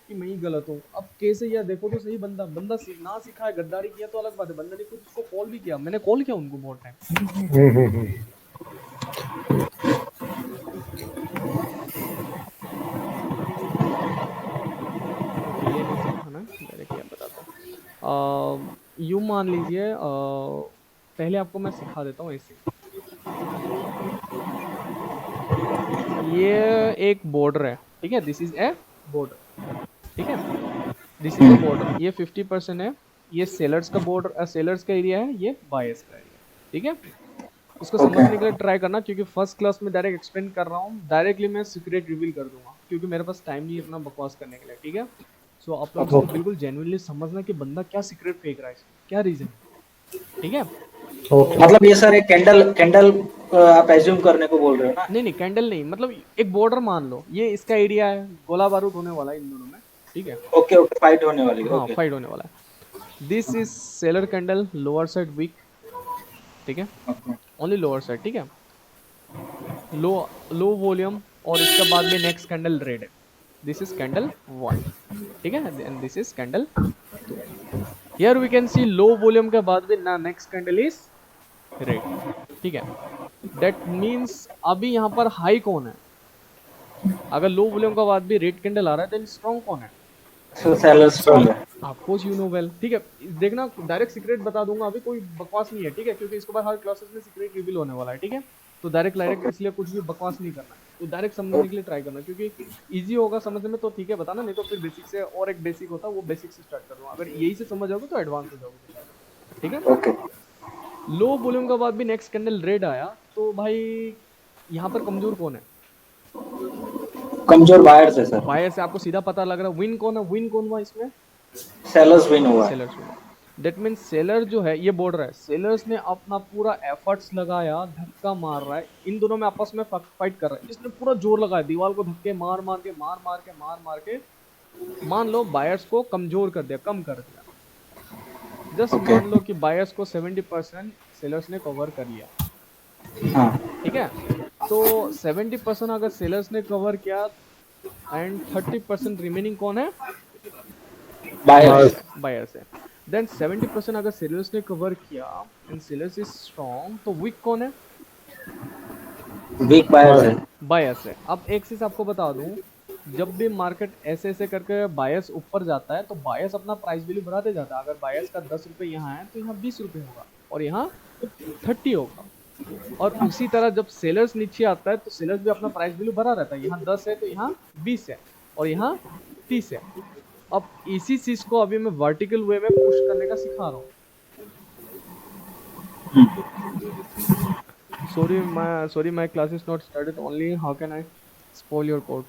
कि मैं ही गलत हूँ। अब कैसे यार, देखो तो सही, बंदा बंदा ना सिखा है, गद्दारी किया तो अलग बात है, बंदा ने खुद उसको कॉल भी किया, मैंने कॉल किया उनको बहुत टाइम। हम्म। ओके, ये नहीं सिखाना, डायरेक्टली आप बताता हूँ। यूँ मान लीजिए, पहले आपको मैं सिखा देता हूँ ऐसे। ये एक बॉर्डर है, ठीक है, दिस इज ए बॉर्डर, ठीक है, दिस इज ए बॉर्डर, ये 50% है, ये सेलर्स का बॉर्डर, सेलर्स का एरिया है, ये बायर्स का एरिया, ठीक है। इसको ओके समझने के लिए ट्राई करना, क्योंकि फर्स्ट क्लास में डायरेक्ट एक्सप्लेन कर रहा हूँ, डायरेक्टली मैं सीक्रेट रिवील कर दूंगा, क्योंकि मेरे पास टाइम नहीं है इतना बकवास करने के लिए, ठीक है। सो आप लोग इसको ओके बिल्कुल जेन्युइनली समझना कि बंदा क्या सीक्रेट फेंक रहा है इसमें, क्या रीजन है, ठीक है। ओके। तो मतलब ये सर एक कैंडल कैंडल आप एज्यूम करने को बोल रहे हो ना? नहीं नहीं, कैंडल नहीं, मतलब एक बॉर्डर मान लो, ये इसका एरिया है, गोला बारूद होने वाला है इन दोनों में, ठीक है। ओके ओके, फाइट होने वाली है, हाँ, ओके। फाइट होने वाला है। This is seller candle, lower side wick, ठीक है, ओके ओनली लोअर साइड, ठीक है, लो लो वॉल्यूम, और इसके बाद में नेक्स्ट कैंडल रेड है, दिस इज कैंडल 1, ठीक है, and this is candle 2। Here we can see low volume के बाद भी ना नेक्स्ट कैंडल इज रेड, ठीक है। दैट मीन्स अभी यहाँ पर हाई कौन है, अगर लो वॉल्यूम के बाद भी रेड कैंडल आ रहा है, देन स्ट्रॉन्ग कौन है, सो सेलर स्ट्रांग है। Of course you know well, ठीक है। देखना, डायरेक्ट सीक्रेट बता दूंगा, अभी कोई बकवास नहीं है, ठीक है, क्योंकि इसके बाद हर क्लासेस में सीक्रेट रिवील होने वाला है, ठीक है। तो डायरेक्ट डायरेक्ट ओके इसलिए कुछ भी बकवास नहीं करना है, तो डायरेक्ट समझने के लिए ट्राई करना, क्योंकि इजी होगा समझने में तो ठीक है बताना, नहीं तो फिर बेसिक से, और एक बेसिक होता है वो बेसिक से स्टार्ट कर दूंगा, अगर यही से समझ जाओगे तो एडवांस हो जाओगे, ठीक है। ओके। लो वॉल्यूम के बाद भी नेक्स्ट कैंडल रेड आया, तो भाई यहाँ पर कमजोर कौन है, कमजोर बायर्स है सर। बायर से आपको सीधा पता लग रहा है, विन कौन है, विन कौन हुआ इसमें, सेलर्स विन हुआ है। Sellers win. That means seller जो है, ये बोल रहा है सेलर्स ने अपना पूरा एफर्ट्स लगाया, धक्का मार रहा है, इन दोनों में आपस में फाइट कर रहा है, इसने पूरा जोर लगाया, दीवार को धक्के मार मार के मान लो बायर्स को कमजोर कर दिया, कम कर दिया। Just okay. मान लो कि बायर्स को 70% सेलर्स ने कवर कर लिया, हाँ। ठीक है। तो 70% अगर सेलर्स ने कवर किया, एंड 30% रिमेनिंग कौन है, बायर्स। बायर्स है। देन 70% अगर सेलर्स ने कवर किया एंड सेलर्स इज स्ट्रॉन्ग, तो वीक कौन है, वीक बायर्स है। बायर्स है। अब एक चीज आपको बता दूं, जब भी मार्केट ऐसे ऐसे करके बायर्स ऊपर जाता है, तो बायर्स अपना प्राइस वैल्यू बढ़ाते जाता है, अगर बायर्स का 10 रुपये यहाँ है तो यहाँ 20 रुपये होगा, और यहाँ 30 होगा। और उसी तरह जब सेलर्स नीचे आता है, तो सेलर्स भी अपना प्राइस वैल्यू बढ़ा रहता है, यहाँ 10 है तो यहाँ 20 है, और यहाँ 30 है। अब इसी चीज को अभी मैं वर्टिकल वे में पुश करने का सिखा रहा हूँ। Sorry, my class is not started only. How can I spoil your code?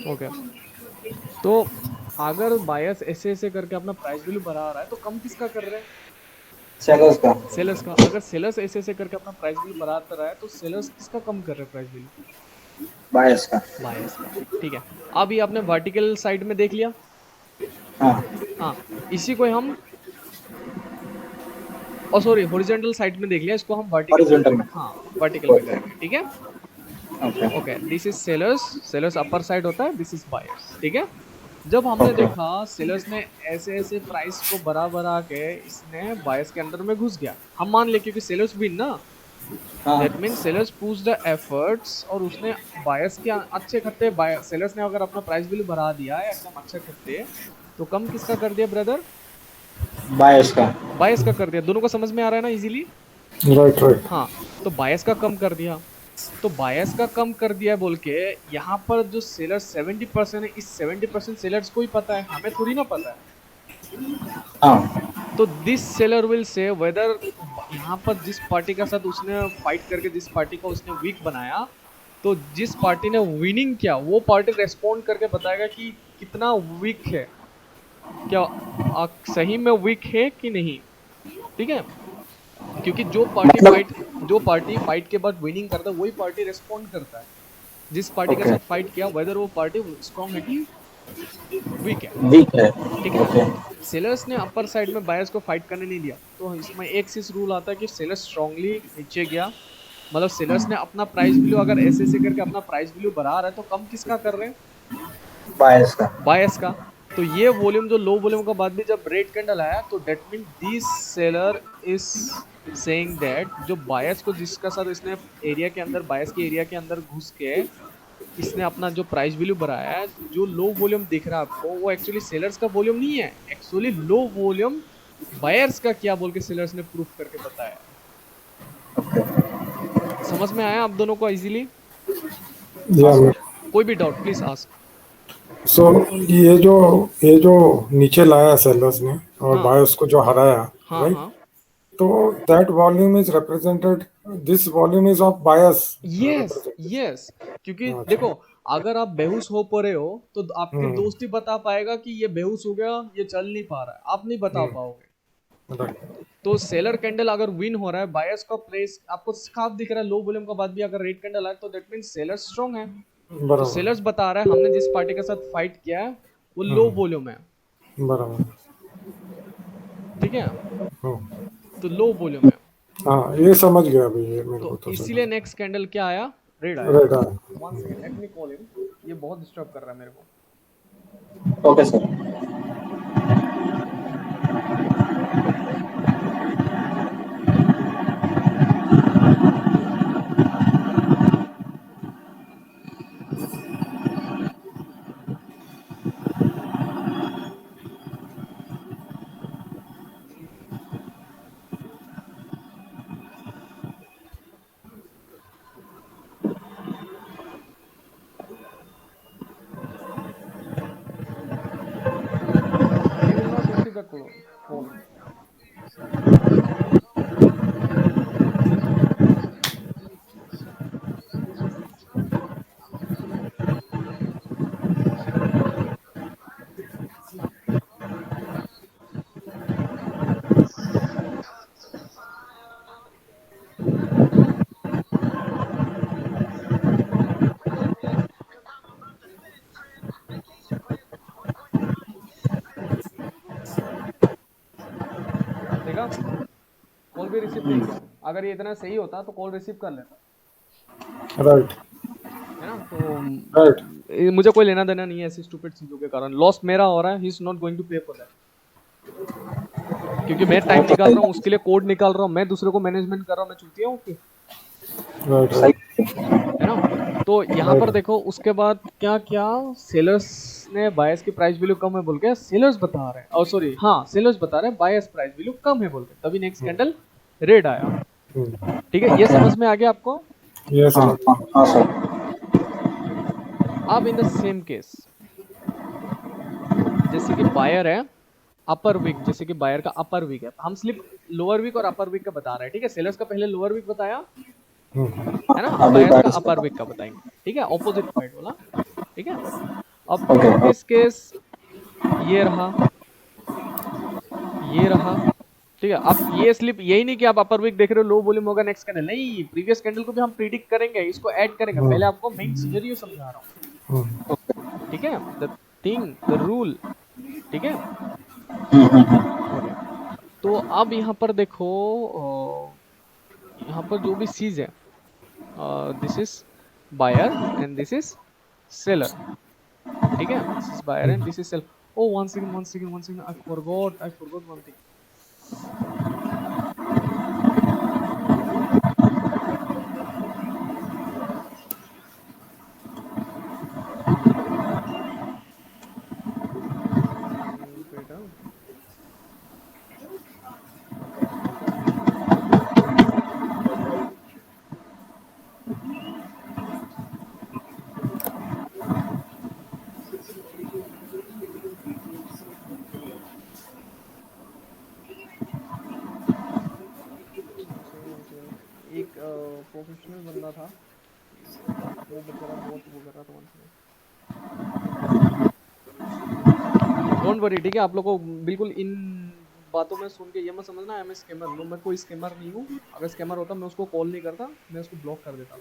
Okay, तो अगर बायर्स ऐसे ऐसे करके अपना प्राइस वैल्यू बढ़ा रहा है, तो कम किसका कर रहे हैं, सेलर्स का। सेलर्स का। अगर सेलर्स ऐसे ऐसे करके अपना प्राइस वैल्यू बढ़ाता रहा है, तो सेलर्स किसका कम कर रहे हैं प्राइस वैल्यू, बायर्स का। बायर्स का, ठीक है। अब ये आपने वर्टिकल साइड में देख लिया, हाँ। हाँ, इसी को हम, सॉरी, हॉरिजॉन्टल साइड में देख लिया, इसको हम वर्टिकल में, हॉरिजॉन्टल में। हाँ, वर्टिकल में ओके। करेंगे, ठीक है। Okay okay, this is sellers, sellers upper side होता है, दिस इज बायर्स, ठीक है। जब हमने ओके देखा सेलर्स ने ऐसे ऐसे प्राइस को बढ़ा बढ़ा के इसने बायर्स के अंडर में घुस गया, हम मान ले क्योंकि सेलर्स विन ना, दैट हाँ means sellers push the efforts, और उसने बायर्स के अच्छे खत्ते, सेलर्स ने अगर अपना प्राइस वैल्यू बढ़ा दिया है एकदम अच्छे खत्ते, तो कम किसका कर दिया ब्रदर? बायस का बायर्स का कर दिया। दोनों को समझ में आ रहा है ना इजीली? Right right. हाँ, तो बायर्स का कम कर दिया, तो बायस का कम कर दिया बोल के यहाँ पर जो सेलर 70% है, इस 70% सेलर्स को ही पता है, हमें थोड़ी ना पता है। हाँ तो this seller will say whether यहाँ पर जिस पार्टी के साथ उसने फाइट करके जिस पार्टी को उसने वीक बनाया, तो जिस पार्टी ने विनिंग किया वो पार्टी रेस्पॉन्ड करके बताएगा कि कितना वीक है, क्या सही में वीक है कि नहीं, ठीक है। क्योंकि मतलब जो पार्टी फाइट के बाद विनिंग करता है वही पार्टी रेस्पॉन्ड करता है जिस पार्टी के ओके साथ फाइट किया, वेदर वो पार्टी स्ट्रॉन्ग है कि वीक है, वीक है ठीक है। ओके सेलर्स ने अपर साइड में बायर्स को फाइट करने नहीं दिया, तो इसमें एक चीज रूल आता है कि सेलर्स स्ट्रांगली नीचे गया, मतलब सेलर्स ने अपना प्राइस वैल्यू अगर ऐसे ऐसे करके अपना प्राइस वैल्यू बढ़ा रहा है, तो कम किसका कर रहे हैं? बायस का बायर्स का। तो ये वॉल्यूम जो लो वॉल्यूम का बाद भी जब रेड कैंडल आया, तो that mean this seller is saying that जो बायर्स को जिसका साथ इसने एरिया के अंदर, बायर्स के एरिया के अंदर घुस के इसने अपना जो प्राइस वैल्यू बढ़ाया है, जो लो वॉल्यूम दिख रहा है आपको, वो एक्चुअली सेलर्स का वॉल्यूम नहीं है, एक्चुअली लो वॉल्यूम बायर्स का क्या बोल के सेलर्स ने प्रूफ करके बताया। समझ में आया आप दोनों को इजीली? हाँ या सर कोई भी डाउट प्लीज आस्क। सो ये जो नीचे लाया सेलर्स ने और हाँ बायर्स को जो हराया, हाँ राइट? हाँ, तो that volume is represented, this volume is of buyers yes represented. Yes, क्योंकि देखो अच्छा। अगर आप बेहोश हो पड़े हो तो आपके हम्म दोस्त ही बता पाएगा कि ये बेहोश हो गया, ये चल नहीं पा रहा है, आप नहीं बता पाओगे। राइट तो सेलर कैंडल अगर विन हो रहा है, बायर्स का प्लेस आपको साफ दिख रहा है, लो वॉल्यूम के बाद भी अगर रेड कैंडल आए, तो दैट मींस सेलर स्ट्रांग है। तो बराबर। सेलर्स बता रहा है हमने जिस पार्टी के साथ फाइट किया है वो लो हम्म वॉल्यूम है, बराबर। ठीक है, हम्म तो लो वॉल्यूम है। हाँ ये समझ गया अभी, ये मेरे तो को तो समझ इसीलिए नेक्स्ट कैंडल क्या आया? रेड आया। रेड आया। One second, let me call him, ये बहुत डिस्टर्ब कर रहा है मेरे को। Okay sir He will not receive the call. देखा, कॉल भी रिसीव नहीं किया। अगर ये इतना सही होता तो कॉल रिसीव कर लेता, राइट है ना। तो राइट। मुझे कोई लेना देना नहीं है ऐसी स्टूपिड चीजों के कारण, लॉस मेरा हो रहा है, he is not going to pay for that, क्योंकि मैं टाइम निकाल रहा हूँ उसके लिए, कोड निकाल रहा हूँ मैं, दूसरे को मैनेजमेंट कर रहा हूँ, मैं चूतिया हूँ कि, राइट सही है ना। तो यहाँ पर देखो उसके बाद क्या क्या, सेलर्स ने बायर्स की प्राइस वैल्यू कम है बोल के सेलर्स बता रहे हैं, और सॉरी हाँ सेलर्स बता रहे हैं बायर्स प्राइस वैल्यू कम है बोल के, तभी नेक्स्ट कैंडल रेड आया, ठीक है। ये समझ में आ गया आपको? ये हाँ समझ। हाँ हाँ सर अब इन द सेम केस, जैसे कि बायर है अपर वीक, जैसे कि बायर का अपर वीक है, हम सिर्फ लोअर वीक और अपर वीक का बता रहे हैं, ठीक है। सेलर्स का पहले लोअर वीक बताया, है ना, अब अभी बायर्स का बायस अपर वीक का बताएंगे, ठीक है, ऑपोजिट साइड वाला, ठीक है। अब ओके इन दिस केस ये रहा, ये रहा, ठीक है। अब ये स्लिप यही नहीं कि आप अपर वीक देख रहे हो लो वॉल्यूम होगा नेक्स्ट कैंडल, नहीं, प्रीवियस कैंडल को भी हम प्रिडिक्ट करेंगे, इसको ऐड करेंगे, पहले आपको मेन सिनेरियो समझा रहा हूँ, ठीक है, द थिंग द रूल, ठीक है, ओके। तो अब यहाँ पर देखो, यहाँ पर जो भी चीज है, this is buyer and this is seller. ठीक है, this is buyer and this is seller. Oh, one second. I forgot one thing. Wait, एक प्रोफेशनल बंदा था, वो बेचारा बहुत वो कर रहा था। डोंट वरी, ठीक है। आप लोग को बिल्कुल इन बातों में सुन के ये मत समझना आई एम स्कैमर। नो, मैं कोई स्कैमर नहीं हूँ। अगर स्कैमर होता मैं उसको कॉल नहीं करता, मैं उसको ब्लॉक कर देता।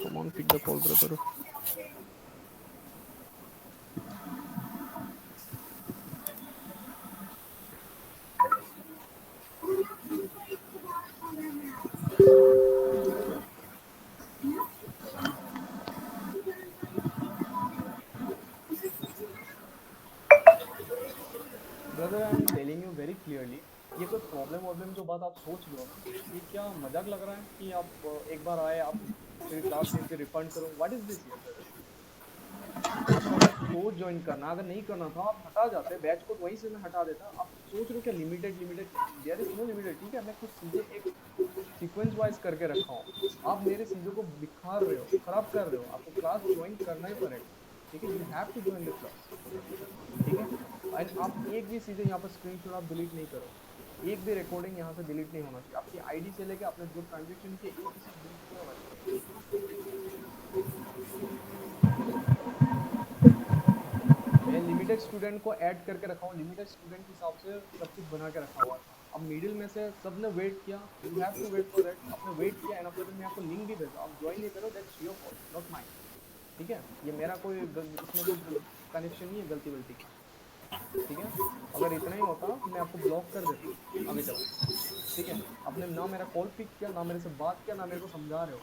Come on, pick the call, brother. Brother, I am telling you very clearly, ये कोई प्रॉब्लम जो बात आप सोच रहे हो ना, ये क्या मजाक लग रहा है कि आप एक बार आए, आप फिर क्लास में फिर रिफंड करो? व्हाट इज दिस यार ब्रदर? आपको अगर कोर्स ज्वाइन करना, अगर नहीं करना था आप हटा जाते, बैच कोड वहीं से मैं हटा देता। आप सोच रहे हो क्या limited? There is no limited, ठीक है। मैं कुछ चीज़ें एक सीक्वेंस वाइज करके रखा हूँ। आप मेरे चीज़ों को बिखार रहे हो, खराब कर रहे हो। आपको क्लास ज्वाइन करना ही पड़ेगा, ठीक है। You have to join the class, ठीक है। एंड आप एक भी चीज़ें यहाँ पर स्क्रीनशॉट आप डिलीट नहीं करो, एक भी रिकॉर्डिंग यहाँ से डिलीट नहीं होना चाहिए। आपकी आईडी से लेके आपने जो ट्रांजेक्शन किए, एक भी चीज़ डिलीट नहीं होना चाहिए। मैं लिमिटेड स्टूडेंट को ऐड करके रखा हूँ, लिमिटेड स्टूडेंट के हिसाब से सब कुछ बना के रखा हुआ था। अब मिडिल में से सबने वेट किया, you have to wait for that. आपने वेट किया एंड आफ्टर दैट मैं आपको लिंक भी भेजा, आप ज्वाइन नहीं करो, that's your fault, not mine, ठीक है। ये मेरा कोई इसमें कोई कनेक्शन नहीं है गलती वलती का, ठीक है। अगर इतना ही होता मैं आपको ब्लॉक कर देता अभी तक, ठीक है। आपने ना मेरा कॉल पिक किया, ना मेरे से बात किया, ना मेरे को समझा रहे हो।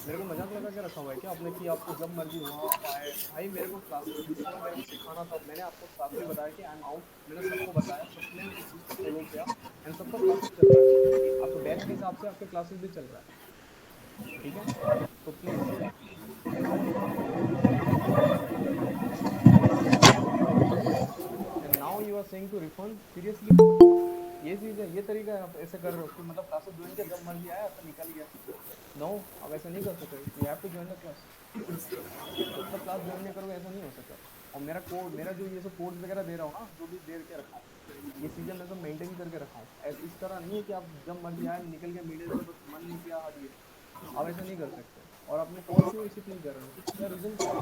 मेरे को मजाक लगा के रखा हुआ है क्या आपने कि आपको जब मर्जी हुआ आप आए? भाई मेरे को क्लासेस जिसको मेरे को सिखाना था, मैंने आपको साथ में बताया कि आई एम आउट, मैंने सबको बताया, सबने इस चीज़ को फॉलो किया एंड सबका क्लासेस चल रहा है। आपके बैच के हिसाब से आपके क्लासेस भी चल रहा है, ठीक है। तो please, and now you are saying to refund, seriously ये चीज़ है, ये तरीका है? आप ऐसे कर रहे हो कि मतलब क्लासेस ज्वाइन किया, जब मर्जी आया तो निकल गया? नो, आप ऐसा नहीं कर सकते। You have to join the class. जब तक क्लास ज्वाइन नहीं करोगे ऐसा नहीं हो सकता। और मेरा कोड, मेरा जो ये सब कोड्स वगैरह दे रहा हूँ ना, जो भी दे के रखा हूँ, ये चीज़ें मैं सब मेंटेन करके रखा हूँ। इस तरह नहीं है कि आप जब मर्जी आए निकल गया मीडिया से, बस मन नहीं किया हट गया। आप ऐसा नहीं कर सकते। और आपने कॉल क्यों रिसीव नहीं कर रहे हो? क्या रीज़न क्या है?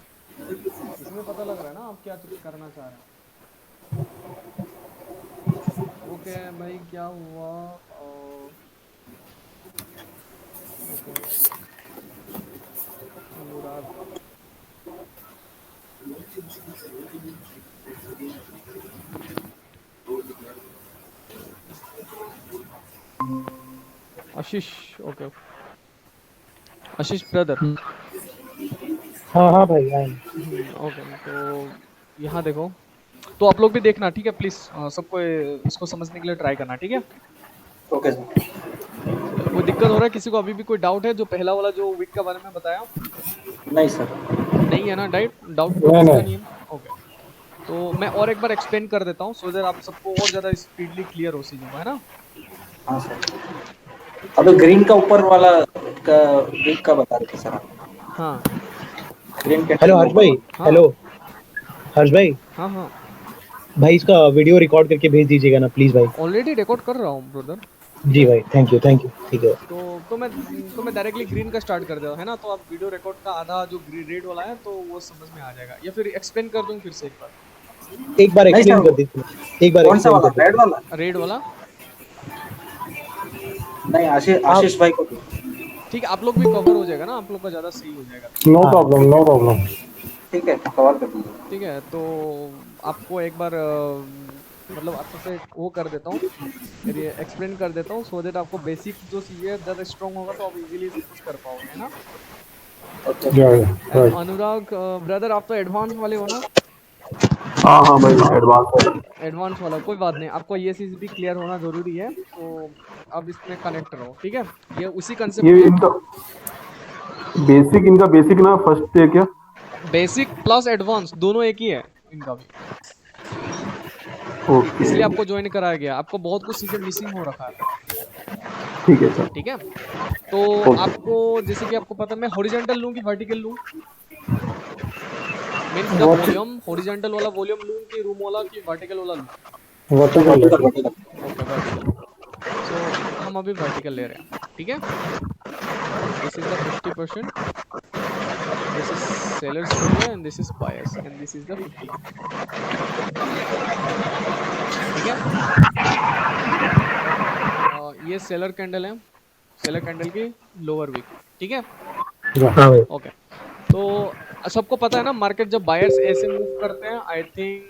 इसमें पता लग रहा है ना आप क्या करना चाह रहे हैं। ओके भाई, क्या हुआ? ओके मुराद, आशीष, ओके आशीष ब्रदर। हाँ हाँ भाई आए। ओके, तो यहाँ देखो, तो आप लोग भी देखना, ठीक है प्लीज़। सबको इसको समझने के लिए ट्राई करना, ठीक है। Okay sir. कोई दिक्कत हो रहा है किसी को? अभी भी कोई डाउट है? जो पहला वाला जो वीक का बारे में बताया, नहीं सर। नहीं है ना? डाउट नहीं, किसी का नहीं। नहीं है? ओके, तो मैं और एक बार एक्सप्लेन कर देता हूँ सो दैट आप सबको और ज़्यादा स्पीडली क्लियर हो चीज़ों को, है ना। हाँ सर। अभी ग्रीन का ऊपर वाला का वीक का बता रहे थे सर आप। हाँ ग्रीन के हेलो हर्ष भाई। हाँ हेलो हर्ष भाई, हाँ हाँ, भाई इसका वीडियो रिकॉर्ड करके भेज दीजिएगा ना प्लीज भाई। ऑलरेडी रिकॉर्ड कर रहा हूँ ब्रदर। जी भाई, थैंक यू ठीक है। तो मैं डायरेक्टली ग्रीन का स्टार्ट कर देता हूँ, है ना। तो आप वीडियो रिकॉर्ड का आधा जो रेड वाला है तो वो समझ में आ जाएगा, या फिर एक्सप्लेन कर दूँ फिर से एक बार? एक बार नहीं एक्सप्लेन सर, कर दीजिए, एक बार कौन सा एक्सप्लेन वाला? कर दीजिए। रेड वाला? रेड वाला नहीं, आशीष आप भाई को दो। ठीक है, आप लोग भी कवर हो जाएगा ना, आप लोग का ज़्यादा सही हो जाएगा। नो हाँ प्रॉब्लम, नो प्रॉब्लम। ठीक है, कवर कर दीजिए। ठीक है, तो आपको एक बार मतलब अच्छे से वो कर देता हूँ, एक्सप्लेन कर देता हूँ, सो दैट आपको बेसिक जो चीज़ें ज़्यादा स्ट्रॉन्ग होगा तो आप इजीली सब कुछ कर पाओगे, है ना। ओके। या एंड राइट। अनुराग ब्रदर, आप तो एडवांस वाले हो ना। हाँ हाँ भाई, एडवांस। एडवांस वाला कोई बात नहीं, आपको ये चीज़ भी क्लियर होना ज़रूरी है, तो अब इसमें कनेक्ट रहो, ठीक है। ये उसी कंसेप्ट ये में इनका बेसिक ना फर्स्ट है क्या? बेसिक प्लस एडवांस दोनों एक ही है इनका भी, ओके। इसलिए आपको ज्वाइन कराया गया। आपको बहुत कुछ चीज़ें मिसिंग हो रखा है, ठीक है सर। ठीक है। तो ओके। आपको जैसे कि आपको पता है, मैं हॉरिजॉन्टल लूँ कि वर्टिकल लूँ, means the what? Volume horizontal वाला वॉल्यूम लूँ कि रूम वाला कि वर्टिकल वाला लूँ। वर्टिकल है। Vertical vertical. Okay, vertical. So हम अभी वर्टिकल ले रहे हैं, ठीक है। This is the 50%, this is sellers area and this is buyers and this is the 50, ठीक है। ये सेलर कैंडल है, सेलर कैंडल की लोअर वीक, ठीक है। या हाँ भाई। ओके, तो सबको पता है ना, मार्केट जब बायर्स ऐसे मूव करते हैं, I think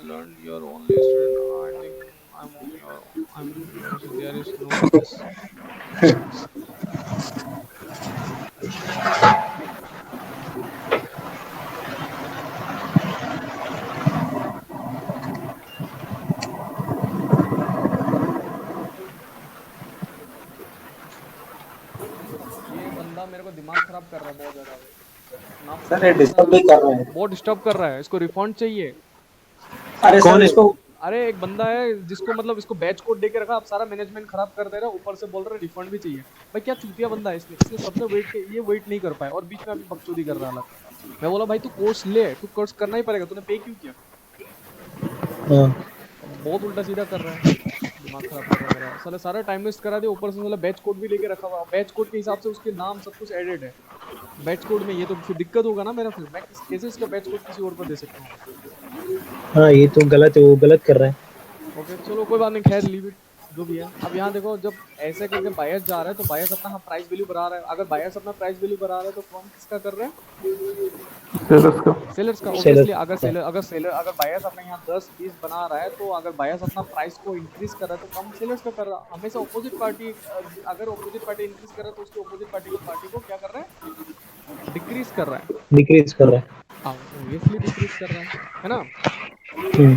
learn your only student, I think I am on your, I am there is no this. ये बंदा मेरे को दिमाग खराब कर रहा है बहुत ज्यादा अभी, ना सर ये फोन ना, डिस्टर्ब भी कर रहे हैं। बहुत डिस्टर्ब कर रहा है, इसको रिफंड चाहिए। अरे सर कौन है? इसको अरे एक बंदा है जिसको मतलब इसको बैच कोड दे के रखा, आप सारा मैनेजमेंट खराब कर दे रहा है, ऊपर से बोल रहा है रिफंड भी चाहिए। भाई क्या चूतिया बंदा है, इसने सबने वेट के ये वेट नहीं कर पाया और बीच में अभी बकचोदी कर रहा अलग। मैं बोला भाई तू कोर्स ले, तू कोर्स करना ही पड़ेगा, तूने पे क्यों किया। हाँ बहुत उल्टा सीधा कर रहा है, दिमाग खराब कर रहा है मेरा साला, सारा टाइम वेस्ट करा दिया, ऊपर से साला बैच कोड भी लेके रखा हुआ, बैच कोड के हिसाब से उसके नाम सब कुछ एडेड है बैच कोड में। ये तो फिर दिक्कत होगा ना मेरा, फिर मैं कैसे इसका बैच कोड किसी और को दे सकता हूँ। हाँ, ये तो गलत है, वो गलत कर रहा है। ओके चलो कोई बात नहीं, खैर लीव इट, जो भी है। अब यहाँ देखो, जब ऐसे करके बायर्स जा रहा है तो बायर्स अपना प्राइस वैल्यू बढ़ा रहा है। अगर बायर्स अपना प्राइस वैल्यू बढ़ा रहा है तो कौन किसका कर रहा है, सेलर्स का। सेलर्स का। सेलर। ऑब्वियसली अगर बायर्स अपने यहाँ 10-20 बना रहा है, तो अगर बायर्स अपना प्राइस को इंक्रीज कर रहा है तो कम सेलर्स का कर रहा है। हमेशा अपोजिट पार्टी, अगर अपोजिट पार्टी इंक्रीज कर रहा है तो उसकी अपोजिट पार्टी को क्या कर रहा है, डिक्रीज कर रहा है। डिक्रीज कर रहा है। हाँ ऑब्वियसली डिक्रीज कर रहा है ना। हम्म।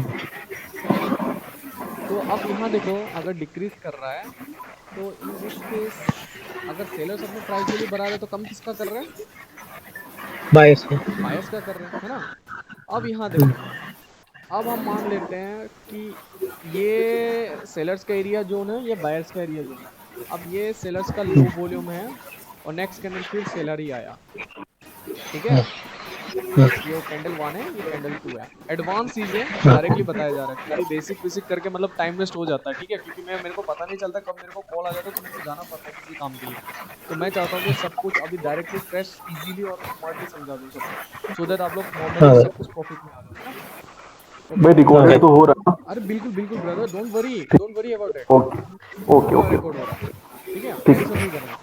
तो अब यहाँ देखो, अगर डिक्रीज कर रहा है तो इन दिस केस, अगर सेलर्स अपने प्राइस वैल्यू बढ़ा रहे हैं तो कम किसका कर रहे हैं, बायस का। बायर्स का कर रहे हैं, है ना। अब यहाँ देखो, अब हम मान लेते हैं कि ये सेलर्स का एरिया जोन है, ये बायर्स का एरिया जोन है। अब ये सेलर्स का लो वॉल्यूम है और नेक्स्ट कैंडल फिर सेलर ही आया, ठीक है। ये कैंडल 1 है, ये कैंडल 2 है। एडवांस चीजें डायरेक्टली बताया जा रहा है, क्योंकि बेसिक बेसिक करके मतलब टाइम वेस्ट हो जाता है, ठीक है। क्योंकि मेरे को पता नहीं चलता कब मेरे को कॉल आ जाता है, तो मेरे को जाना पड़ता है किसी काम के लिए। तो मैं चाहता हूँ कि सब कुछ अभी डायरेक्टली फ्रेश इजीली और स्मार्टली समझा दूँ सबको, सो दैट आप लोग हाँ नॉर्मली भाई। सब कुछ प्रॉफिट में आ जाओ, है ना। भाई ओके, रिकॉर्डेड तो हो रहा है ना? अरे बिल्कुल बिल्कुल brother, don't worry about it, okay okay पूरा ओके। रिकॉर्ड हो रहा है, ठीक है, ठीक टेंशन है। नहीं करना।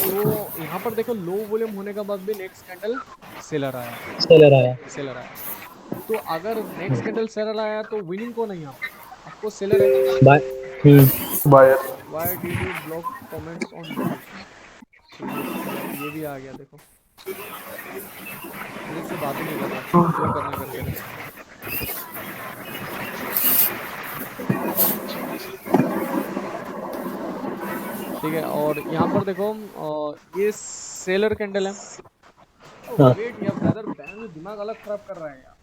तो यहाँ पर देखो, लो वॉल्यूम होने के बाद भी नेक्स्ट कैंडल सेलर आया, सेलर आया। सेलर आया। तो अगर नेक्स्ट कैंडल सेलर आया तो विनिंग कौन है यहाँ पर, आपको सेलर है। Bye. Buyer. Why did you block comments on YouTube, seriously ये भी आ गया देखो, फिर इससे बात ही नहीं कर रहा, जो करना करके रहे। ठीक है, और यहाँ पर देखो ये सेलर कैंडल है। हाँ वेट या ब्रदर, बहन दिमाग अलग खराब कर रहा है यार।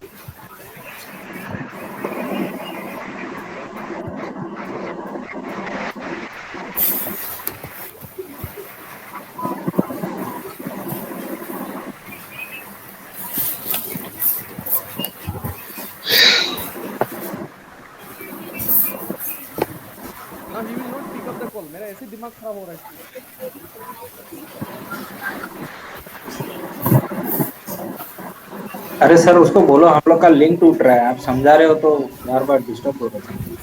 ना he will not pick up the call, मेरा ऐसे दिमाग खराब हो रहा है इसके लिए। अरे सर उसको बोलो हम लोग का लिंक टूट रहा है, आप समझा रहे हो तो बार बार डिस्टर्ब हो रहा है।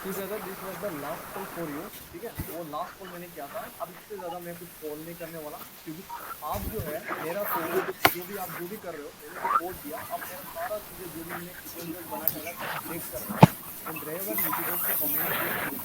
ठीक है sir, this was the last call for you. ठीक है, वो लास्ट कॉल मैंने किया था। अब इससे ज़्यादा मैं कुछ कॉल नहीं करने वाला, क्योंकि आप जो है मेरा कोड, जो भी आप जो भी कर रहे हो, मैंने जो कोड दिया, अब मेरा सारा चीज़ें जो भी मैंने सीक्वेंसेस बना के रखा सब देख कर रहे हो। एंड रहेगा यूट्यूबर्स के कमेंट किया ना,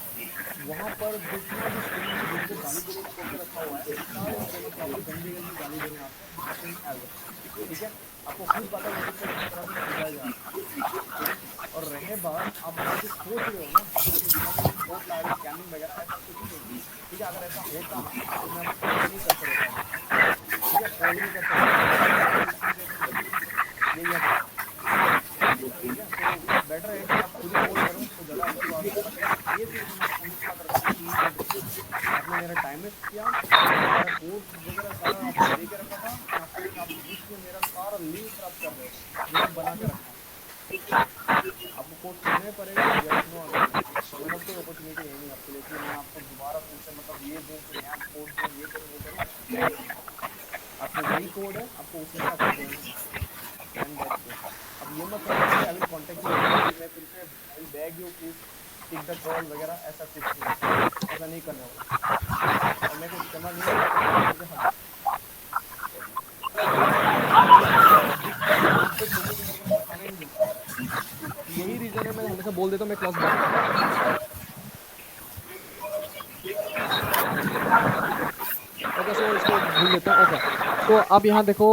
वहाँ पर जितना भी स्ट्रीम में जिनको गाली गलौज करके रखा हुआ है, सारे स्ट्रीमर्स को आपको गंदी गंदी गाली देने आते हैं, नथिंग एल्स। ठीक है, आपको खुद पता है यूट्यूब पे किस तरह से समझाया जा रहा है। ठीक है, और रहे बात आप लोग जो सोच रहे हो ना कि अपने दिमाग में कुछ थॉट ला रहे हो स्कैमिंग वगैरह, ऐसा कुछ नहीं है। ठीक है, अगर ऐसा होता ना तो मैं आपको कॉल नहीं करते रहता अभी। ठीक है, कॉल नहीं करते रहता, मैं आपको डायरेक्ट मैसेज करके बोल देता, ये याद रखो। ठीक है, तो बेटर है कि आप खुद ही कॉल करो तो ज़्यादा अच्छी बात है। बट ये चीज़ मैं आपको कमिट करता हूँ कि यू डोंट रिग्रेट। आपने मेरा टाइम वेस्ट किया, आपने मेरा कोड वगैरह सारा आपने दे के रखा था, एंड आफ्टर दैट आप बीच में मेरा सारा लिंक खराब कर रहे हो जो मैं बना के रखा हूँ। आपको कोड करना ही पड़ेगा, यस नो अदरवाइज। मेरे पास कोई अपॉर्चुनिटी है नहीं आपके लिए कि मैं आपको दोबारा फिर से मतलब ये दूँ कि नया कोड दूँ, ये करूँ वो करूँ, है ही नहीं। आपको वही कोड है, आपको उसी में आपको देना है, एंड दैट्स इट। अब ये मत समझना कि I will contact you again, कि मैं फिर से I will beg you please take the call वगैरह, ऐसा कुछ नहीं है। ऐसा नहीं करने वाला, और मैं कुछ करना नहीं होगा तो कॉल करके हट जाऊँ। दिस स्टूपिड लोगों को मेरे को सिखाने नहीं मिलता है। यही रीजन है, मैं हमेशा बोल देता हूँ मैं क्लास बंद कर देता हूँ। ओके, सो इसको भूल लेते हैं। ओके, तो अब यहाँ देखो,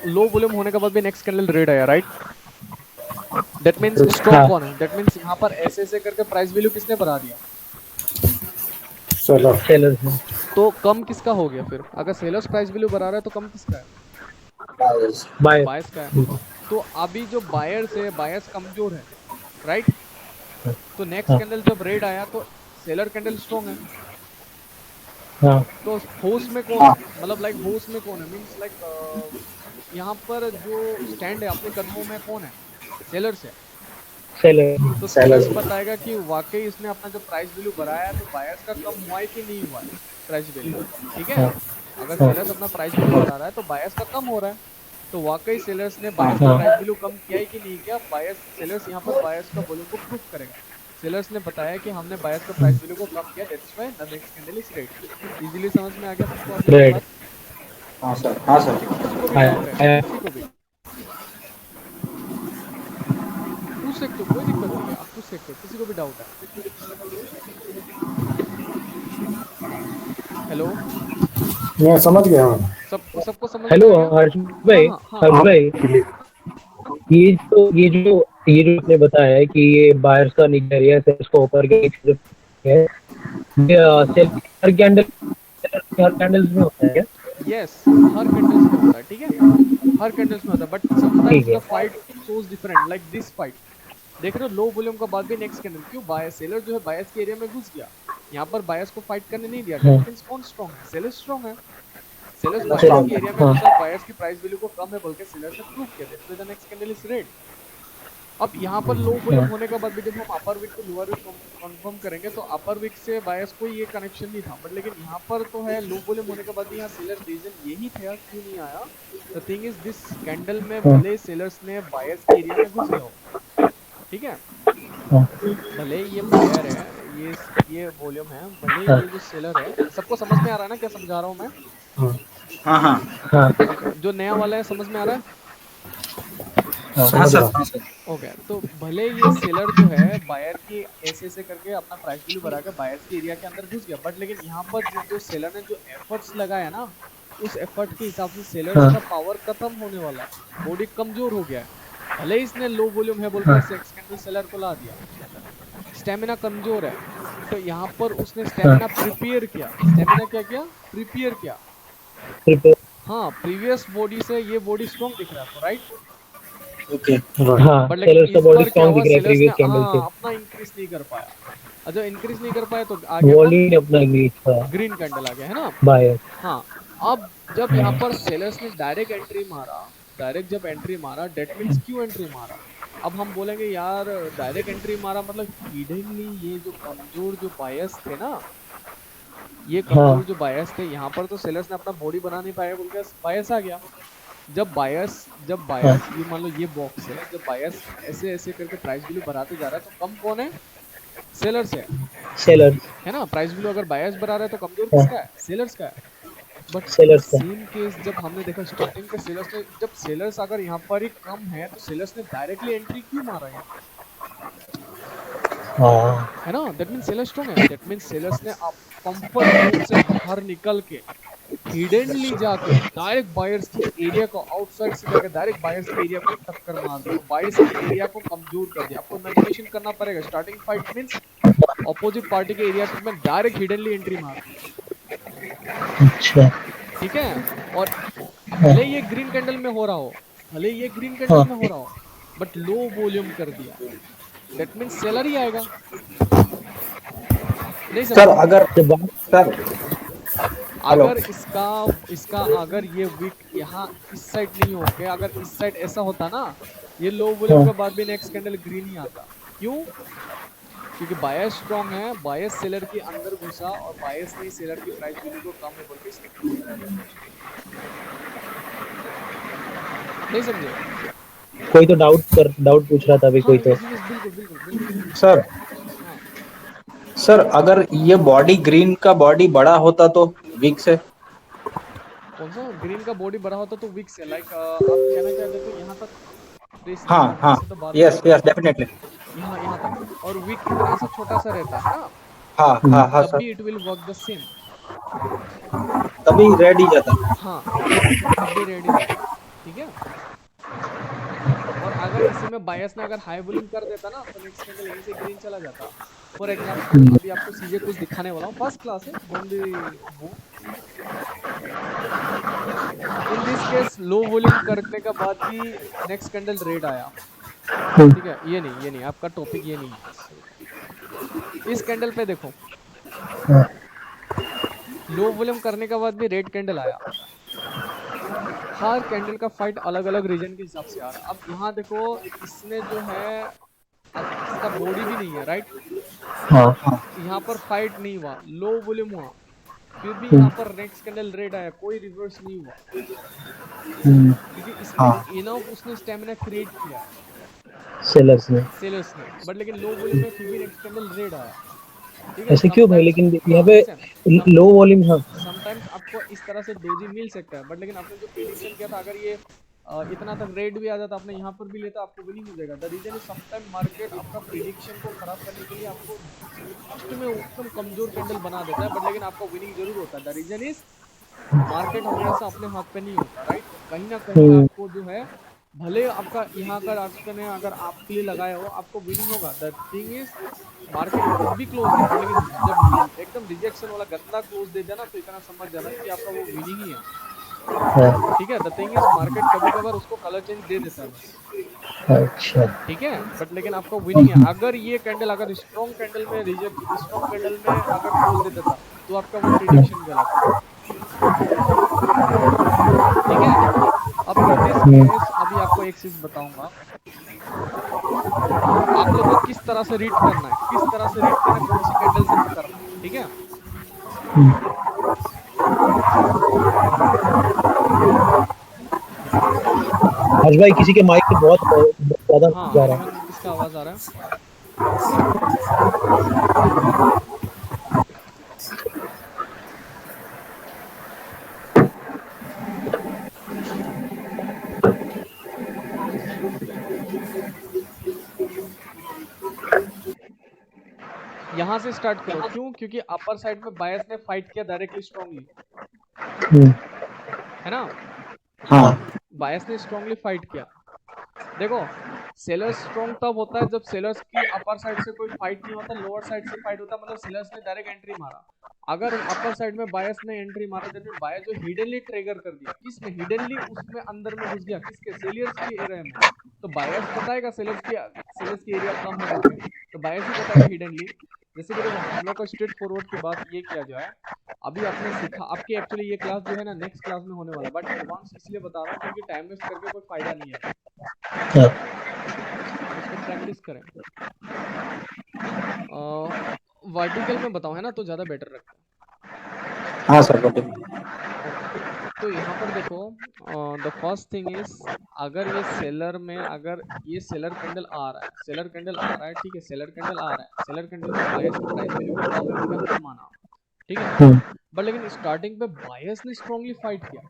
लो वॉल्यूम होने के बाद भी नेक्स्ट कैंडल रेड आया, राइट? दैट मीन्स स्ट्रॉन्ग हाँ कौन है? दैट मीन्स यहाँ पर ऐसे ऐसे करके प्राइस वैल्यू किसने बढ़ा दिया? चलो सेलर्स हैं। तो कम किसका हो गया फिर? अगर सेलर्स प्राइस वैल्यू बढ़ा रहा है तो कम किसका है? बाय बायर्स का है। तो अभी जो बायर्स है, बायर्स कमजोर है, राइट? तो नेक्स्ट हाँ कैंडल जब रेड आया तो सेलर कैंडल स्ट्रॉन्ग है। हाँ तो होस्ट में कौन है? मतलब लाइक होस्ट में कौन है मीन्स लाइक यहाँ पर जो स्टैंड है अपने कदमों में कौन है? सेलर्स है। सेलर तो सेलर्स बताएगा कि वाकई इसने अपना जो प्राइस वैल्यू बढ़ाया है तो बायर्स का कम हुआ है कि नहीं हुआ है प्राइस वैल्यू। ठीक है, हाँ अगर हाँ सेलर्स अपना प्राइस वैल्यू बढ़ा रहा है तो बायर्स का कम हो रहा है। तो वाकई सेलर्स ने बायर्स का हाँ प्राइस वैल्यू कम किया है कि नहीं किया? बायर्स सेलर्स यहाँ पर बायर्स का वॉल्यूम को प्रूव करेगा। सेलर्स ने बताया कि हमने बायर्स का प्राइस वैल्यू को कम किया, that's why the next candle is red. Easily समझ में आ गया सबको अब मेरी रेड बात? हाँ सर, हाँ सर। किसी को भी आया डाउट है? आया किसी को भी पूछ सकते हो, कोई दिक्कत नहीं है, आप पूछ सकते हो, किसी को भी डाउट है? हेलो, मैं समझ गया हूँ। सबको समझ में हेलो आ गया? हर्ष हाँ भाई। हाँ हाँ। हर्ष भाई, ये जो आपने बताया है कि ये बायर्स का नीचे एरिया है, सेल्स को ऊपर के नीचे है, ये सेल हर कैंडल्स में होता है क्या? यस, हर कैंडल्स में होता है। ठीक है, हर कैंडल्स में होता है, बट समटाइम्स ठीक द है। Fight shows different, like this fight. देख रहे हो, लो वॉल्यूम का बाद भी नेक्स्ट कैंडल क्यों? बायर्स सेलर जो है बायर्स के एरिया में घुस गया, यहाँ पर बायर्स को फाइट करने नहीं दिया। दैट हाँ मींस कौन स्ट्रांग है? सेलर स्ट्रांग है। सेलर्स सेलर बायर्स स्ट्रांग के है। एरिया में हाँ घुसा, बायर्स की प्राइस वैल्यू को कम है बोल के सेलर्स ने प्रूव किया, that's why the next candle is red. अब यहाँ पर लो वॉल्यूम हाँ होने के बाद भी जब हम अपर विक को लोअर विक कंफर्म करेंगे तो अपर विक से बायर्स को ये कनेक्शन नहीं था, बट लेकिन यहाँ पर तो है। लो वॉल्यूम होने के बाद भी यहाँ सेलर रीजन यही था क्यों नहीं आया। The thing is this candle में हाँ भले सेलर्स ने बायर्स के एरिया में घुस गया हो, ठीक है, हाँ भले ये बायर है, ये वॉल्यूम है, भले हाँ ये जो सेलर है। सबको समझ में आ रहा है ना क्या समझा रहा हूँ मैं? हाँ हाँ हाँ ओके, जो नया वाला है समझ में आ रहा है? हाँ हाँ समझ सर, रहा हाँ सर। ओके, तो भले ये सेलर जो है बायर की ऐसे ऐसे करके अपना प्राइस वैल्यू बढ़ा के बायर्स के एरिया के अंदर घुस गया, बट लेकिन यहाँ पर जो सेलर ने जो एफर्ट्स लगाया ना, उस एफर्ट के हिसाब से सेलर्स हाँ का पावर खत्म होने वाला है, बॉडी कमजोर हो गया है। भले ही इसने लो वॉल्यूम है बोल के हाँ सेक्स कैंडल सेलर को ला दिया, स्टेमिना कमजोर है, तो यहाँ पर उसने हाँ स्टेमिना प्रिपेयर किया। स्टेमिना क्या किया? प्रिपेयर किया। प्रिपेयर। हाँ, प्रीवियस बॉडी से ये बॉडी स्ट्रॉन्ग दिख रहा है आपको, राइट? ओके। राइट। हाँ बट लेकिन सेलर्स का इस बॉडी बार क्या स्ट्रॉन्ग हुआ, दिख रहा है सेलर्स ने प्रीवियस कैंडल से। अपना इंक्रीज नहीं कर पाया। और जो इंक्रीज नहीं कर पाया तो आ गया कौन? वॉल्यूम अपना इंक्रीज था। ग्रीन कैंडल आ गया, है ना? बायर। हाँ, अब जब यहाँ पर सेलर्स ने डायरेक्ट एंट्री मारा, डायरेक्ट जब एंट्री मारा, डेट मीन्स क्यों एंट्री मारा? अब हम बोलेंगे यार डायरेक्ट एंट्री मारा मतलब हिडनली ये जो कमजोर जो बायस थे ना, ये हाँ कमजोर जो बायस थे, यहाँ पर तो सेलर्स ने अपना बॉडी बना नहीं पाया बोल के बायस आ गया। जब बायर्स ये मान लो ये बॉक्स है, जब बायर्स ऐसे ऐसे करके प्राइस वैल्यू बढ़ाते जा रहा है तो कम कौन है? सेलर्स सेलर है ना। प्राइस वैल्यू अगर बायर्स बढ़ा रहा है तो कमजोर हाँ किसका है? सेलर्स का है। बट इन सेलर्स का सेम केस जब हमने देखा स्टार्टिंग पे सेलर्स ने, जब सेलर्स अगर यहाँ पर ही कम है तो सेलर्स ने डायरेक्टली एंट्री क्यों मारा यहाँ? हाँ है ना, दैट मीन सेलर स्ट्रॉन्ग है। दैट मीन सेलर्स ने आप कंफर्ट जोन से बाहर निकल के हिडनली जाके डायरेक्ट बायर्स की एरिया को आउटसाइड से जाके डायरेक्ट बायर्स की एरिया को टक्कर मार दिया, बायर्स की एरिया को कमजोर कर दिया। आपको इमेजिनेशन करना पड़ेगा, starting fight means opposite party के एरिया में डायरेक्ट हिडनली एंट्री मार दी। अच्छा ठीक है। और हाँ भले ये ग्रीन कैंडल में हो रहा हो, भले ये ग्रीन कैंडल हाँ में हो रहा हो, बट लो वॉल्यूम कर दिया, दैट मींस सेलर ही आएगा। नहीं सर समझे? अगर तो बात सर हेलो अगर इसका इसका अगर ये विक यहाँ इस साइड नहीं होके अगर इस साइड ऐसा होता ना, ये लो वॉल्यूम हाँ के बाद भी नेक्स्ट कैंडल ग्रीन ही आता। क्यों? क्योंकि बायस स्ट्रांग है, बायस सेलर के अंदर घुसा और बायस ने सेलर की प्राइस वैल्यू को कम है बोल के स्टिक किया। नहीं समझे? कोई तो डाउट पूछ रहा था अभी हाँ कोई तो यस यस, बिल्कुल बिल्कुल बिल्कुल। सर हाँ सर अगर ये बॉडी ग्रीन का बॉडी बड़ा होता तो वीक से कौन सा ग्रीन का बॉडी बड़ा होता तो विक से लाइक आप कहना चाहते हो तो यहाँ तक ट्रेस नहीं हाँ करना, हाँ ऐसे तो बाद में यस करना यस पड़ेगा। डेफिनेटली यहाँ यहाँ तक और विक इतना सा छोटा सा रहता है ना, हाँ हाँ हाँ तब सर भी it will work the same. तभी रेड ही जाता हाँ तब भी रेडी जाता। ठीक है। और अगर इसी में बायस ने अगर हाई वॉल्यूम कर देता ना तो नेक्स्ट कैंडल यहीं से ग्रीन चला जाता। फॉर एग्जांपल अभी आपको सीधे कुछ दिखाने वाला हूँ, फर्स्ट क्लास है, डोंट बी वो। In this case low volume करने के बाद भी नेक्स्ट कैंडल रेड आया। ठीक है, ये नहीं आपका टॉपिक, ये नहीं है। इस कैंडल पे देखो, लो वॉल्यूम करने के बाद भी रेड कैंडल आया। हर कैंडल का फाइट अलग अलग रीजन के हिसाब से आ रहा है। अब यहाँ देखो, इसने जो है इसका बॉडी भी नहीं है, राइट? हाँ यहाँ पर फाइट नहीं हुआ, लो वॉल्यूम हुआ, फिर भी यहाँ पर नेक्स्ट कैंडल रेड आया, कोई रिवर्स नहीं हुआ क्योंकि इसने हाँ इनफ उसने स्टेमिना क्रिएट किया सेलर्स ने सेलर्स ने। बट लेकिन लो वॉल्यूम में फिर भी नेक्स्ट कैंडल रेड आया। ठीक है। ऐसे क्यों भाई समटाइम्स लेकिन यहाँ हाँ पे लिसन, लो वॉल्यूम हाँ समटाइम्स आपको इस तरह से डोजी मिल सकता है, बट लेकिन आपने जो प्रिडिक्शन किया था अगर ये इतना तक रेड भी आ जाता, आपने यहाँ पर भी लेता, आपको विनिंग हो जाएगा। The reason is sometime market आपका प्रिडिक्शन को खराब करने के लिए आपको फर्स्ट में एकदम कमजोर कैंडल बना देता है, बट लेकिन आपका विनिंग जरूर होता है। द रीजन इज मार्केट हमेशा अपने हाथ पे नहीं होता, राइट? कहीं ना कहीं आपको जो है, भले आपका यहाँ का आपने अगर आपके लिए लगाया हो आपको विनिंग होगा। द थिंग इज मार्केट कुछ भी क्लोज दे, बट लेकिन जब एकदम रिजेक्शन वाला गंदा क्लोज दे देना तो इतना समझ जाना कि आपका वो विनिंग ही है। ठीक है। द थिंग इज मार्केट कभी कभार उसको कलर चेंज दे देता है बस। अच्छा ठीक है। बट लेकिन आपका विनिंग है। अगर ये कैंडल अगर स्ट्रॉन्ग कैंडल में रिजेक्ट, स्ट्रॉन्ग कैंडल में अगर क्लोज दे देता तो आपका वो प्रिडिक्शन गलत है। ठीक है। अब इन दिस केस अभी आपको एक चीज बताऊंगा, आप लोगों को किस तरह से रीड करना है, किस तरह से रीड करना है, कौन सी कैंडल से करना है। ठीक है। हर्ष भाई किसी के माइक पे बहुत ज्यादा हाँ जा रहा है हेमंत, किसका आवाज आ रहा है? यहाँ से स्टार्ट करो। क्यों? क्योंकि अपर साइड में बायस ने फाइट किया डायरेक्टली स्ट्रांगली, है ना? हाँ बायस ने स्ट्रांगली फाइट किया। देखो, सेलर्स स्ट्रॉन्ग तब होता है जब सेलर्स की अपर साइड से कोई फाइट नहीं होता, लोअर साइड से फाइट होता है, मतलब सेलर्स ने डायरेक्ट एंट्री मारा। अगर अपर साइड में बायस ने एंट्री मारा, जब बायस जो हिडनली ट्रिगर कर दिया, किसमें हिडनली उसमें अंदर में घुस गया, किसके? सेलर्स की एरिया में। तो बायस बताएगा सेलर्स की एरिया कम है बोल के, तो बायस ही बताएगा हिडनली। जैसे कि देखो, हम लोग का स्ट्रेट फॉरवर्ड की बात ये किया जाए, अभी आपने सीखा, आपकी एक्चुअली ये क्लास जो है ना नेक्स्ट क्लास में होने वाला, बट एडवांस इसलिए बता रहा हूँ क्योंकि टाइम वेस्ट करके कोई फायदा नहीं है, उसको प्रैक्टिस करें। वर्टिकल में बताओ, है ना, तो ज्यादा बेटर लगता है। हाँ सर ओके। तो यहाँ पर देखो, द फर्स्ट थिंग इज, अगर ये सेलर में, अगर ये सेलर कैंडल आ रहा है, सेलर कैंडल आ रहा है, ठीक है, सेलर कैंडल आ रहा है, सेलर कैंडल में बायर्स की प्राइस वैल्यू भी कम है बोल के हमने माना, ठीक है। बट लेकिन स्टार्टिंग पे बायर्स ने स्ट्रांगली फाइट किया।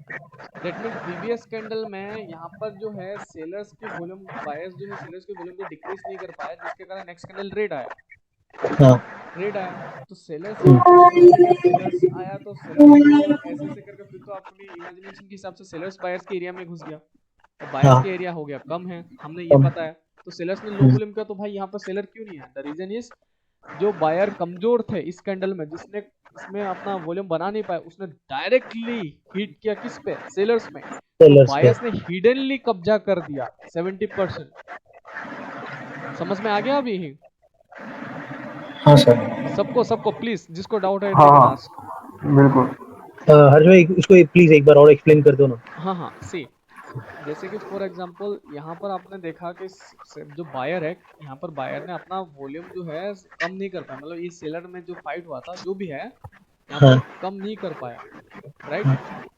दैट मीन प्रीवियस कैंडल में यहाँ पर जो है सेलर्स की वॉल्यूम, बायर्स जो है सेलर्स की वॉल्यूम को डिक्रीज नहीं कर पाया, जिसके कारण नेक्स्ट कैंडल रेड आया, रेड आया। तो सेलर्स की जब सेलर्स आया तो सेलर्स तो ऐसे ऐसे करके फिर तो अपनी इमेजिनेशन के हिसाब से सेलर्स बायर्स के एरिया में घुस गया, और बायर्स के एरिया हो गया कम है, हमने ये पता है। तो सेलर्स ने लो वॉल्यूम किया, तो भाई यहाँ पर सेलर क्यों नहीं है? द रीजन इज, जो बायर कमजोर थे इस कैंडल में, जिसने इसमें अपना वॉल्यूम बना नहीं पाया, उसने डायरेक्टली हिट किया किस पे? सेलर्स में। तो बायर्स ने हिडनली कब्जा कर दिया 70%। समझ में आ गया अभी? हाँ सर। सबको सबको प्लीज, जिसको डाउट है हाँ दे कैन हाँ आस्क। बिल्कुल। हर्ष भाई इसको प्लीज एक बार और एक्सप्लेन कर दो ना। हाँ हाँ, सी, जैसे कि फॉर एग्जांपल यहाँ पर आपने देखा कि जो बायर है, यहाँ पर बायर ने अपना वॉल्यूम जो है कम नहीं कर पाया, मतलब इस सेलर में जो फाइट हुआ था जो भी है यहाँ पर कम नहीं कर पाया, राइट,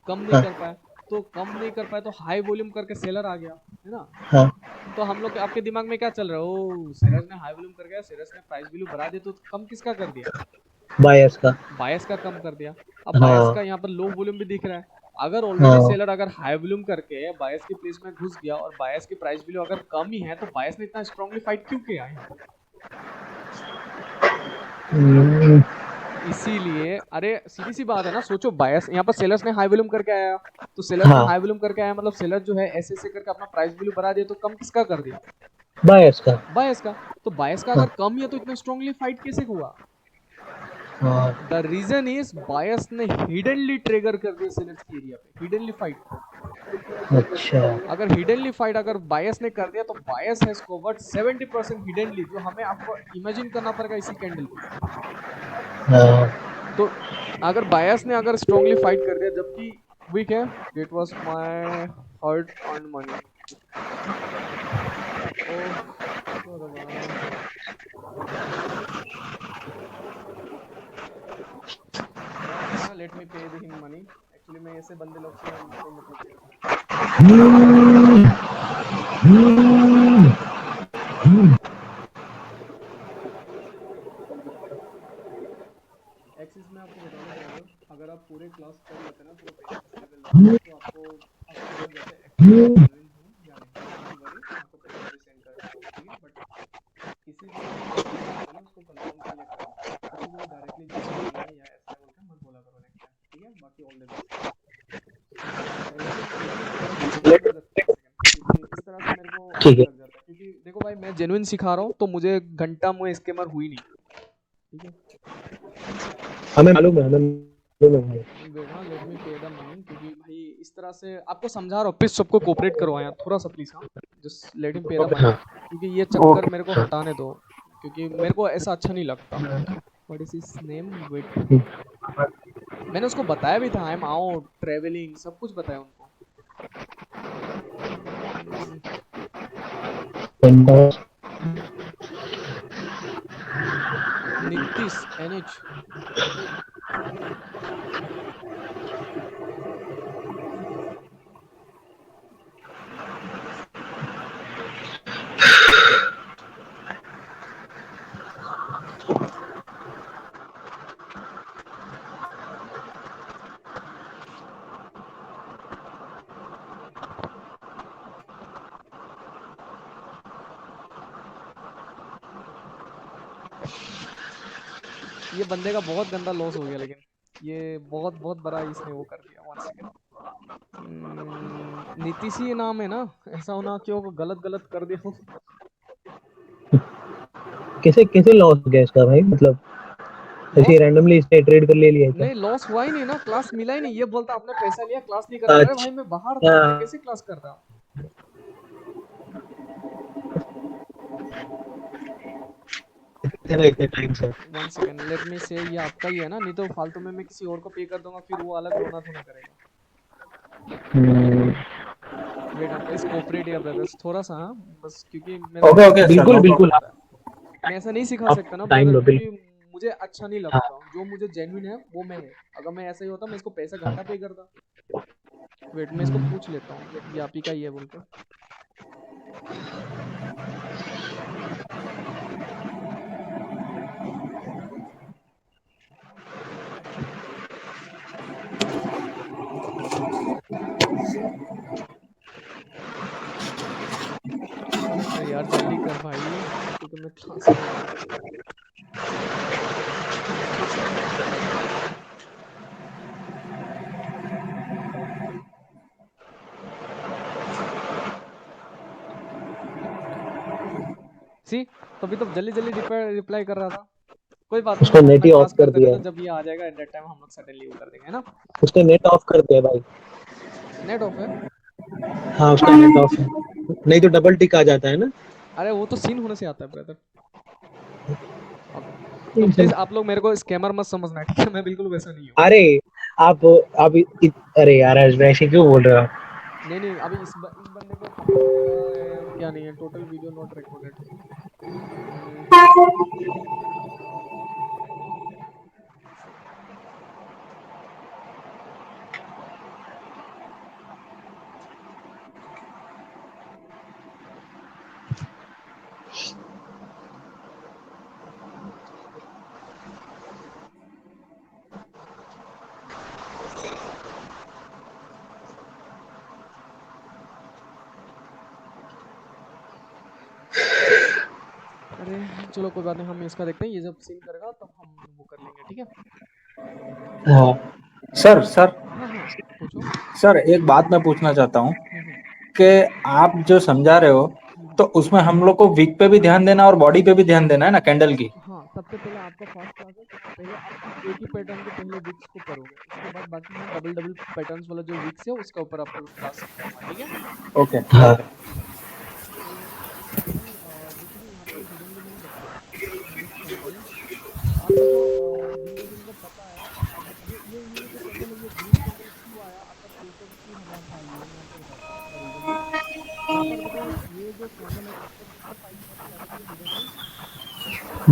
कम नहीं कर पाया। तो कम नहीं कर पाया तो हाई वॉल्यूम करके सेलर आ गया, है ना। तो हम लोग, आपके दिमाग में क्या चल रहा है? ओ सेलर ने हाई वॉल्यूम कर गया, सेलर्स ने प्राइस वैल्यू बढ़ा दी, तो कम किसका कर दिया? बायर्स का। बायस का कम कर दिया। अब बायस का यहाँ पर लो वॉल्यूम भी दिख रहा है। अगर ऑलरेडी सेलर अगर हाई वॉल्यूम करके बायस की प्लेस में घुस गया और बायस की प्राइस वैल्यू अगर कम ही है, तो बायस ने इतना स्ट्रांगली फाइट क्यों किया यहाँ पर? इसीलिए, अरे सीधी सी बात है ना, सोचो, बायस यहाँ पर सेलर्स ने हाई वॉल्यूम करके आया, तो सेलर्स ने हाई वॉल्यूम करके आया, मतलब सेलर जो है ऐसे ऐसे करके अपना प्राइस वैल्यू बढ़ा दिया, तो कम किसका कर दिया? बायर्स का। बायस का। तो बायस का अगर कम ही है तो इतना स्ट्रांगली फाइट कैसे हुआ? द रीजन इज बायस ने हिडनली ट्रिगर कर दिया सेलर्स की एरिया पे, हिडनली फाइट। अच्छा, अगर हिडनली फाइट अगर बायस ने कर दिया, तो बायस हैज कवर्ड 70% हिडनली, जो हमें आपको इमेजिन करना पड़ेगा इसी कैंडल पे। तो अगर बायस ने अगर स्ट्रांगली फाइट कर दिया जबकि वीक है, it was my hard earn money. Let me pay him money. Actually मैं ऐसे बंदे लोग से कोई मतलब एक्सिस में आपको बता दूं ब्रदर, अगर आप पूरे क्लास कर लेते ना, पूरे पेशेंस लेवल तो आपको समझ जाते एक्चुअली जेन्युइन हूं या नहीं। डोंट वरी, मैं आपको पेपर भी सेंड कर दूंगा, ठीक है। बट किसी भी ना उसको कंफर्म के लिए करना, किसी को डायरेक्टली जज करना या ऐसा बोल के मत बोला करो नेक्स्ट टाइम, ठीक है। बाकी ऑल द बेस्ट। इस तरह से मेरे को अच्छा लग जाता है, क्योंकि देखो भाई मैं जेन्युइन सिखा रहा हूँ, तो मुझे घंटा मुझे स्कैमर हुई नहीं, ठीक है। हमें मालूम है, लेट मी पे द मनी, क्योंकि भाई इस तरह से आपको समझा रहा हूँ, प्लीज सबको कोऑपरेट करो यार थोड़ा सा प्लीज। हाँ, just let him pay the money, क्योंकि ये चक्कर मेरे को हटाने दो, क्योंकि मेरे को ऐसा अच्छा नहीं लगता। What is his name? Wait, मैंने उसको बताया भी था, आई एम आउट ट्रैवलिंग, सब कुछ बताया उनको। नीतीश एनएच। ये बंदे का बहुत गंदा लॉस हो गया, लेकिन ये बहुत बहुत बड़ा इसने वो कर दिया। 1 सेकंड, नीतीश ही नाम है ना, ऐसा होना क्यों गलत गलत कर दिया। कैसे कैसे लॉस हो गया इसका भाई? मतलब ऐसे रैंडमली इसने ट्रेड कर ले लिया क्या? नहीं, लॉस हुआ ही नहीं ना, क्लास मिला ही नहीं। ये बोलता आपने पैसा लिया, क्लास नहीं कर रहा। अरे भाई मैं बाहर था, मैं कैसे क्लास कर रहा? वन सेकंड, लेट मी से, ये आपका ही है ना? नहीं तो फालतू में मैं किसी और को पे कर दूंगा, फिर वो अलग रोना थोड़ा करेगा। वेट, आप प्लीज कोऑपरेट या ब्रदर्स थोड़ा सा, हाँ बस, क्योंकि ओके बिल्कुल बिल्कुल, मैं ऐसा नहीं सिखा सकता ना ब्रदर, क्योंकि मुझे अच्छा नहीं लगता। जो मुझे जेन्युइन है वो मैं है। अगर मैं ऐसा ही होता मैं इसको पैसा घंटा पे करता। वेट मैं इसको पूछ लेता हूँ ये आप ही का ही है बोल के। अरे यार जल्दी कर भाई क्योंकि मैं क्लास में हूँ। सी तभी तो जल्दी जल्दी रिप्लाई कर रहा था। कोई बात नहीं, उसको हम नेट अपना ही ऑफ क्लास कर करते दिया रहते, है, जब ये आ जाएगा एट दैट टाइम हम लोग सडनली वो कर देंगे, है ना। उसने नेट ऑफ कर दिया भाई। नेट ऑफ है। हाँ उसका नेट ऑफ है, नहीं तो डबल टिक आ जाता है ना। अरे वो तो सीन होने से आता है ब्रदर। ओके तो प्लीज आप लोग मेरे को स्कैमर मत समझना, ठीक है, मैं बिल्कुल वैसा नहीं हूँ। अरे आप अरे यार वैसे क्यों बोल रहे हो आप? नहीं नहीं अभी इस बंदे को क्या नहीं है, टोटल वीडियो नॉट रिकॉर्डेड। अरे चलो कोई बात नहीं, हम इसका देखते हैं, ये जब सीन करेगा तब हम वो कर लेंगे, ठीक है। हाँ सर सर हाँ हाँ पूछो। सर एक बात मैं पूछना चाहता हूँ हम्म कि आप जो समझा रहे हो हम्म। तो उसमें हम लोग को विक पे भी ध्यान देना और बॉडी पे भी ध्यान देना है ना कैंडल की। हाँ सबसे पहले आपका फर्स्ट क्लास है, पहले आप एक ही पैटर्न के पहले विक्स को करोगे, उसके बाद बाकी मैं डबल डबल पैटर्न्स वाला जो विक्स है उसका ऊपर आपको क्लास सिखाऊंगा, ठीक है। ओके हाँ ओके। तो अभी जैसे कि यहाँ पर हिडनली मैंने बताया विक्स कैंडल, आप देखो जिनको जिनको पता है, अब ये जो कैंडल है ये ग्रीन कैंडल क्यों आया, अगर जैसे कि हमारा था ये यहाँ पर था ओरिजिनली, यहाँ पर देखो ये जो कैंडल है यहाँ पर किसने फाइल करी डायरेक्टली हिडनली,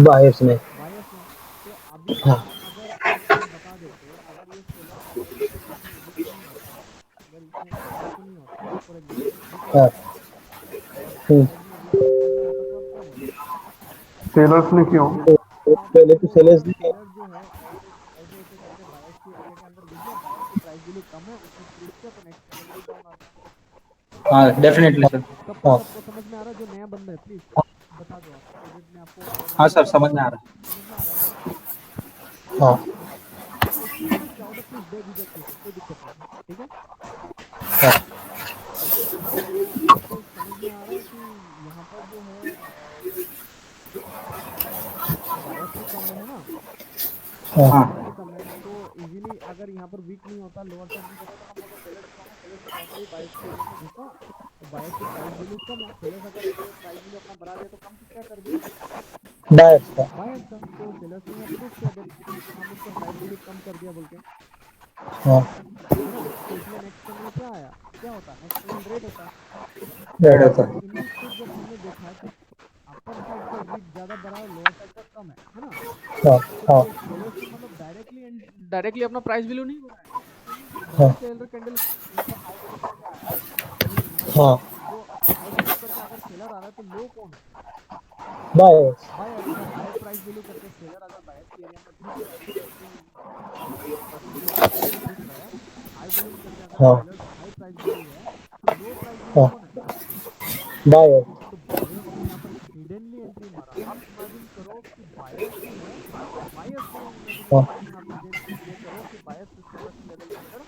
बायर्स में। बायर्स ने। तो अभी हाँ अगर आप हमें बता देते, अगर ये सेलर अगर इसमें विक नहीं होता, अगर इसमें विक नहीं होता फॉर एग्जांपल विक हाँ होता और प्राइस में विक ऐसा होता तो आप क्या बोलोगे। सेलर्स ने क्यों? तो आप पहले ये तो बोलोगे सेलर्स कि ने सेलर जो है ऐसे ऐसे ऐसे करके बायर्स के एरिया के अंदर घुस गया, बायर्स की प्राइस वैल्यू कम है, उसने प्रूफ किया तो नेक्स्ट कैंडल भी डाउन आ गया। हाँ डेफिनेटली सर। सबको हाँ सबको समझ में आ रहा है, जो नया बंदा है प्लीज बता दो, आप एडिट में आपको और हाँ मतलब सर समझ में आ रहा समझ में आ रहा है ना। हाँ क्वेश्चन पूछ जाओ तो प्लीज बेझिझक पूछो, कोई दिक्कत नहीं है, ठीक है। हाँ तो आपको समझ में आ रहा है कि यहाँ पर जो है बायस भी कम है ना, है। हाँ बायस भी कम है, तो इजीली अगर यहाँ पर वीक नहीं होता, लोअर साइड नहीं करता, तो हम अगर सेलर दिखाऊंगा, सेलर तो नॉर्मली बायस के एरिया में घुसा, तो बायस की प्राइस वैल्यू कम है, सेलर्स अगर ऐसे प्राइस वैल्यू अपना बढ़ा दिया तो कम किसका कर दिया, बायर्स का। बायस का। तो सेलर्स ने यहाँ प्रूफ किया कि हम इसका प्राइस वैल्यू कम कर दिया बोल के, हाँ है ना। तो इसलिए नेक्स्ट कैंडल क्या आया, क्या होता है नेक्स्ट कैंडल रेड होता। रेड होता तो इन दिस केस जब हमने देखा कि अपर साइड का वीक ज्यादा बड़ा है, लोअर साइड का कम है ना, हाँ तो हाँ सेलर्स ने मतलब डायरेक्टली अपना प्राइस वैल्यू नहीं बढ़ाया, भले हाँ ही सेलर कैंडल यहाँ पर हाई वैल्यू करके आया, लेकिन यहाँ पर हाँ जो हाई वैल्यू करके अगर सेलर आ रहा है तो लो कौन है, बायर्स। बायर। तो हाई प्राइस वैल्यू करके सेलर अगर बायर्स के एरिया में घुस रहा है, जैसे कि पर्सन के ऊपर सेलर घुस रहा है, हाई वॉल्यूम करके अगर हाँ सेलर हाई प्राइस वैल्यू है, तो लो प्राइस वैल्यू हाँ कौन है, बायर्स। तो बायर्स ने यहाँ पर हिडनली एंट्री मारा। अब इमेजिन करो कि बायर्स जो है, बायर्स करो, हाँ इमेजिनेशन में आप ये करो कि बायर्स इस सेलर के लेवल के अंदर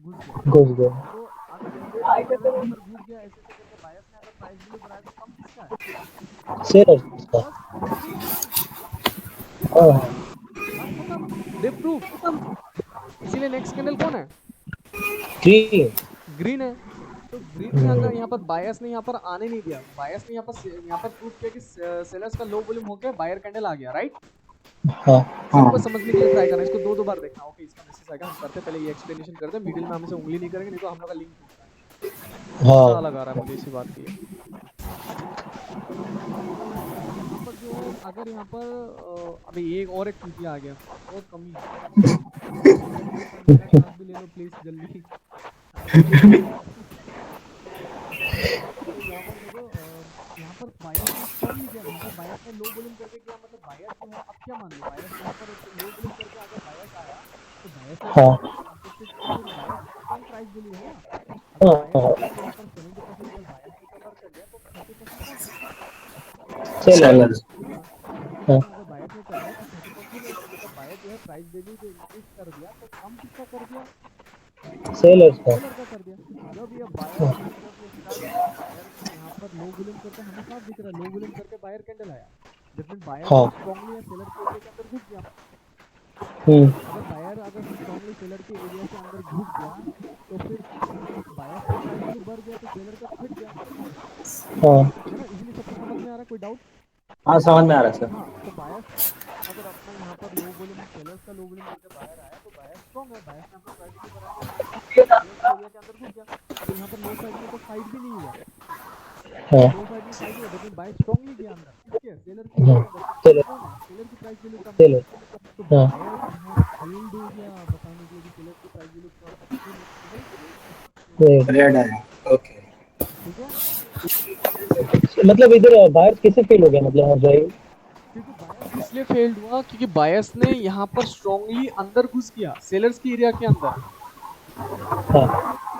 घुस गया। घुस गए। तो अगर ऐसे ऐसे सेलर के अंदर घुस गया, ऐसे ऐसे करके बायर्स ने अगर प्राइस वैल्यू बढ़ाया, तो कम किसका है, सेलर्स का। बस सिंपल सी हाँ बात खत्म, दे प्रूफ। इसीलिए नेक्स्ट कैंडल कौन है, ग्रीन। ग्रीन है। तो ग्रीन में अगर यहाँ पर बायर्स ने यहाँ पर आने नहीं दिया, बायर्स ने यहाँ पर प्रूफ किया कि सेलर्स का लो वॉल्यूम हो गया, बायर कैंडल आ गया, राइट। हाँ सबको समझने के लिए ट्राई करना, इसको दो बार देखना। ओके इसका मैसेज आएगा, हम करते पहले ये एक्सप्लेनेशन करते हैं, मिडिल में हमें से उंगली नहीं करेंगे, नहीं तो हम लोग का लिंक टूटता है। गुस्सा हाँ लगा रहा है मुझे इसी बात की। तो यहाँ पर जो है अगर यहाँ पर अभी एक टीटी आ गया, बहुत कमी है, मेरा क्लास भी ले लो प्लीज जल्दी। तो यहाँ पर देखो यहाँ पर बायस ने स्ट्रॉन्गली किया, यहाँ पर बायस ने लो वॉल्यूम करके किया, मतलब बायस जो है, अब क्या मान लो बायस यहाँ पर लो वॉल्यूम करके अगर बायस आया तो बायस ने हाँ फिर बायस स्ट्रॉन्ग प्राइस वैल्यू है ना। अगर हाँ बायस हाँ यहाँ पर 70% अगर बायस ने कवर कर लिया तो 30% कौन है? सेलर। सेलर्स। ठीक है ना। 70% हाँ अगर बायस ने कर लिया तो 30% मतलब बायस जो है प्राइस वैल्यू जो इंक्रीज कर दिया तो कम किसका कर दिया? सेलर्स का। सेलर का कर दिया। जब ये बायर हाँ ने जब ये स्टार्ट किया, बायर ने यहाँ पर लो वॉल्यूम करके, हमें साफ दिख रहा है लो वॉल्यूम करके बायर कैंडल आया, दैट मीन बायर हाँ जो स्ट्रांगली है सेलर के एरिया के अंदर घुस गया। हम्म अगर बायर अगर स्ट्रांगली सेलर के एरिया के अंदर घुस गया तो फिर बायर्स का प्राइस वैल्यू बढ़ गया तो सेलर का घट गया, हाँ है ना। इजीली सबको समझ में आ रहा है, कोई डाउट? हाँ समझ में आ रहा है सर। हाँ, तो बायर्स अगर अपना यहाँ पर लो वॉल्यूम सेलर्स का लो वॉल्यूम करके बायर आया तो बायर स्ट्रांग है, बायर्स ने अपना प्राइस वैल्यू बढ़ा दिया, सेलर्स के एरिया के अंदर घुस गया। तो यहाँ पर लो साइड में तो फाइट भी नहीं हुआ, हाँ लो साइड में फाइट हुआ, लेकिन बाय स्ट्रांगली गया अंदर, ठीक है, सेलर के एरिया हाँ के अंदर। सेलर सेलर कौन है? सेलर की प्राइस वैल्यू कम है। सेलर। तो हाँ बायर यहाँ फेल्ड हो गया बताने के लिए कि सेलर की प्राइस वैल्यू कम है, रेड। रेड है। ओके। ठीक है। मतलब इधर बाहर कैसे फेल हो गया, मतलब हर जगह? क्योंकि बायस इसलिए फेल्ड हुआ क्योंकि बायस ने यहाँ पर स्ट्रांगली अंदर घुस गया सेलर्स की एरिया के अंदर, हाँ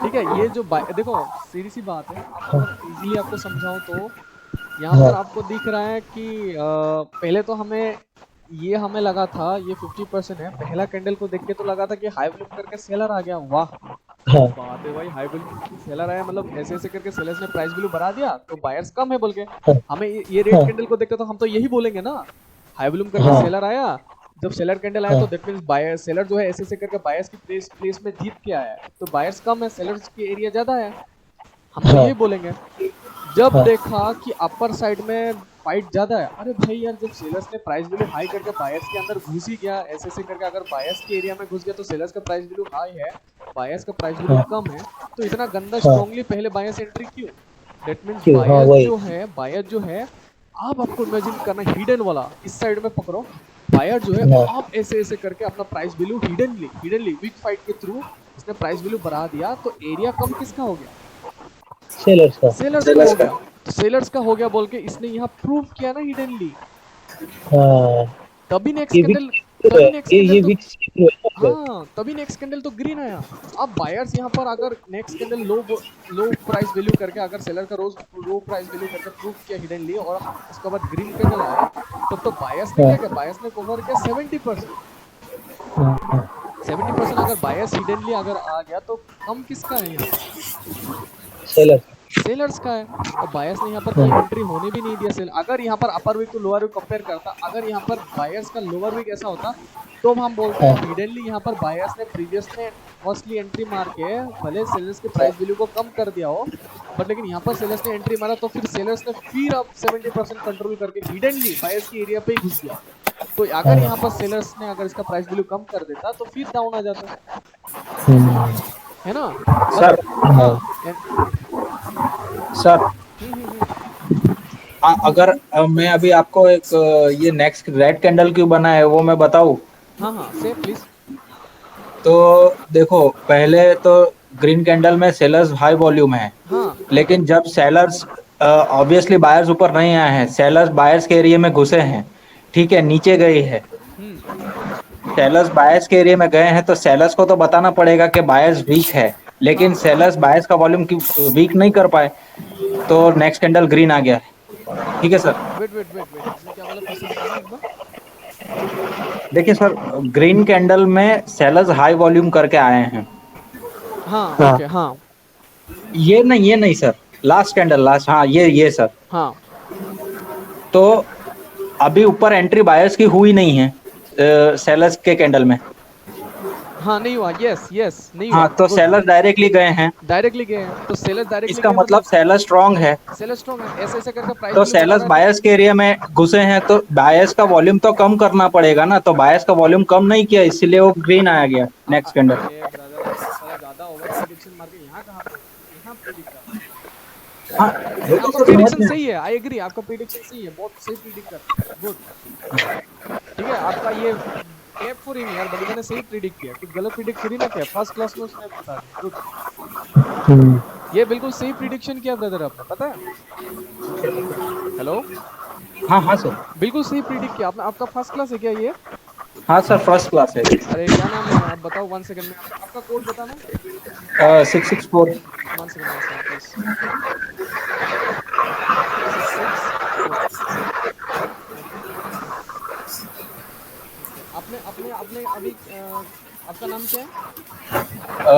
ठीक है। ये जो देखो सीधी सी बात है, आपको हाँ अगर इजीली आपको समझाऊं तो यहाँ हाँ पर आपको दिख रहा है कि पहले तो हमें लगा था ये 50% है, पहला कैंडल को देख के तो लगा था कि हाई वॉल्यूम करके सेलर आ गया, वाह क्या हाँ बात है भाई, हाई वॉल्यूम करके सेलर आया, मतलब ऐसे ऐसे करके सेलर्स ने प्राइस वैल्यू बढ़ा दिया तो बायर्स कम है बोल के। हाँ हमें ये रेड हाँ कैंडल को देख के तो हम तो यही बोलेंगे ना, हाई वॉल्यूम करके हाँ सेलर आया, जब सेलर कैंडल आया हाँ तो दैट मींस बायर सेलर जो है ऐसे ऐसे करके बायर्स की प्लेस में जीत के आया है, तो बायर्स कम है, सेलर्स की एरिया ज्यादा है, हम तो हाँ यही बोलेंगे। जब हाँ देखा कि अपर साइड में फाइट ज्यादा है, अरे भाई यार जब सेलर्स ने प्राइस वैल्यू हाई करके बायर्स के अंदर घुस ही गया ऐसे ऐसे करके, अगर बायर्स के एरिया में घुस गया तो सेलर्स का प्राइस वैल्यू हाई है, बायर्स का प्राइस वैल्यू हाँ कम है, तो इतना गंदा हाँ स्ट्रांगली पहले बायर्स एंट्री क्यों? दैट मींस क्यों? हाँ वही। बायर जो है, आप आपको इमेजिन करना हिडन वाला इस साइड में पकड़ो, बायर जो है हाँ आप ऐसे ऐसे करके अपना price value hiddenly wick fight के थ्रू इसने प्राइस वैल्यू बढ़ा दिया, तो एरिया कम किसका हो गया? सेलर्स का। सेलर्स का सेलर्स हो का। गया। तो सेलर्स का हो गया बोल के इसने यहाँ प्रूव किया ना हिडनली, हाँ तभी नेक्स्ट ये कैंडल विक्स है, तभी नेक्स्ट कैंडल ये तो विक्स है मतलब। हाँ तभी नेक्स्ट कैंडल तो ग्रीन आया। अब बायर्स यहाँ पर अगर नेक्स्ट कैंडल लो प्राइस वैल्यू करके अगर सेलर का रोज लो प्राइस वैल्यू करके प्रूव किया हिडनली और उसके बाद ग्रीन कैंडल आया, तब तो बायर्स ने हाँ क्या किया? बायर्स ने कवर किया 70%। हाँ हाँ 70% अगर बायर्स हिडनली अगर आ गया तो कम किसका है यहाँ पर? सेलर्स। सेलर्स का है। और बायर्स ने यहाँ पर कोई हाँ एंट्री होने भी नहीं दिया सेल। अगर यहाँ पर upper wick to lower wick compare करता, अगर यहाँ पर बायर्स का लोअर वीक ऐसा होता तो हम बोलते हैं हाँ हिडनली यहाँ पर बायर्स ने प्रीवियस में फर्स्टली एंट्री मार के भले सेलर्स के प्राइस वैल्यू को कम कर दिया हो, बट लेकिन यहाँ पर सेलर्स ने एंट्री मारा तो फिर सेलर्स ने फिर अब 70% कंट्रोल करके हिडनली बायर्स की एरिया पे ही घुस गया। तो अगर यहाँ पर सेलर्स ने अगर इसका प्राइस वैल्यू कम कर देता तो फिर डाउन आ जाता, हम्म, है ना। सर। मतलब हाँ हाँ सर हम्म। अगर मैं अभी आपको एक ये नेक्स्ट रेड कैंडल क्यों बना है वो मैं बताऊं। हाँ से प्लीज। तो देखो पहले तो ग्रीन कैंडल में सेलर्स हाई वॉल्यूम है, हाँ लेकिन जब सेलर्स ऑब्वियसली बायर्स ऊपर नहीं आए हैं, सेलर्स बायर्स के एरिया में घुसे हैं, ठीक है, नीचे गए हैं, हम्म सेलर्स बायर्स के एरिया में गए हैं, तो सेलर्स को तो बताना पड़ेगा कि बायर्स वीक है, लेकिन हाँ सेलर्स बायर्स का वॉल्यूम वीक नहीं कर पाए, तो नेक्स्ट कैंडल ग्रीन आ गया। ठीक है सर। वेट आपने क्या बोला, फिर से बताना एक बार। देखिए सर, ग्रीन कैंडल में सेलर्स हाई वॉल्यूम करके आए हैं। हाँ हाँ ओके हाँ ये नहीं सर, लास्ट कैंडल लास्ट, हाँ ये सर। हाँ तो अभी ऊपर एंट्री बायर्स की हुई नहीं है सेलर्स के कैंडल में। हाँ नहीं हुआ, यस नहीं हाँ, हुआ, तो गुड। सेलर्स डायरेक्टली गए हैं, डायरेक्टली गए हैं तो सेलर डायरेक्टली इसका गए मतलब मतलब सेलर स्ट्रांग है। सेलर स्ट्रॉन्ग है, ऐसे ऐसे करके प्राइस तो वैल्यू बढ़ा सेलर्स रहा है तो बायर्स के एरिया में घुसे हैं, तो बायर्स का वॉल्यूम तो कम करना पड़ेगा ना, तो बायर्स का वॉल्यूम कम नहीं किया, इसीलिए वो ग्रीन आया गया नेक्स्ट कैंडल। अरे ब्रदर आप साला ज्यादा ओवर प्रेडिक्शन मार के यहाँ कहाँ पे यहाँ प्रेडिक्ट कर रहे हैं। हाँ वो नहीं तो आपका सर समझ प्रेडिक्शन में। सही है, आई एग्री, आपका प्रेडिक्शन सही है, बहुत सही प्रेडिक्ट करते हैं, गुड। ठीक है आपका ये क्लैप फॉर हिम यार, बंदे ने सही प्रेडिक्ट किया, कुछ गलत प्रेडिक्ट थोड़ी ना किया, फर्स्ट क्लास में उसने बता दिया, गुड। हम्म। ये बिल्कुल सही प्रिडिक्शन किया ब्रदर आपने, पता है। हेलो। हाँ हाँ सर। बिल्कुल सही प्रिडिक्ट किया आपने। आपका फर्स्ट क्लास है क्या ये? हाँ सर, फर्स्ट क्लास है। अरे क्या नाम है आप बताओ, 1 सेकंड में आपका कोड बताना। 664। 1 सेकंड प्लीज। 664। Okay okay. आपने आपने आपने अभी आपका नाम क्या है?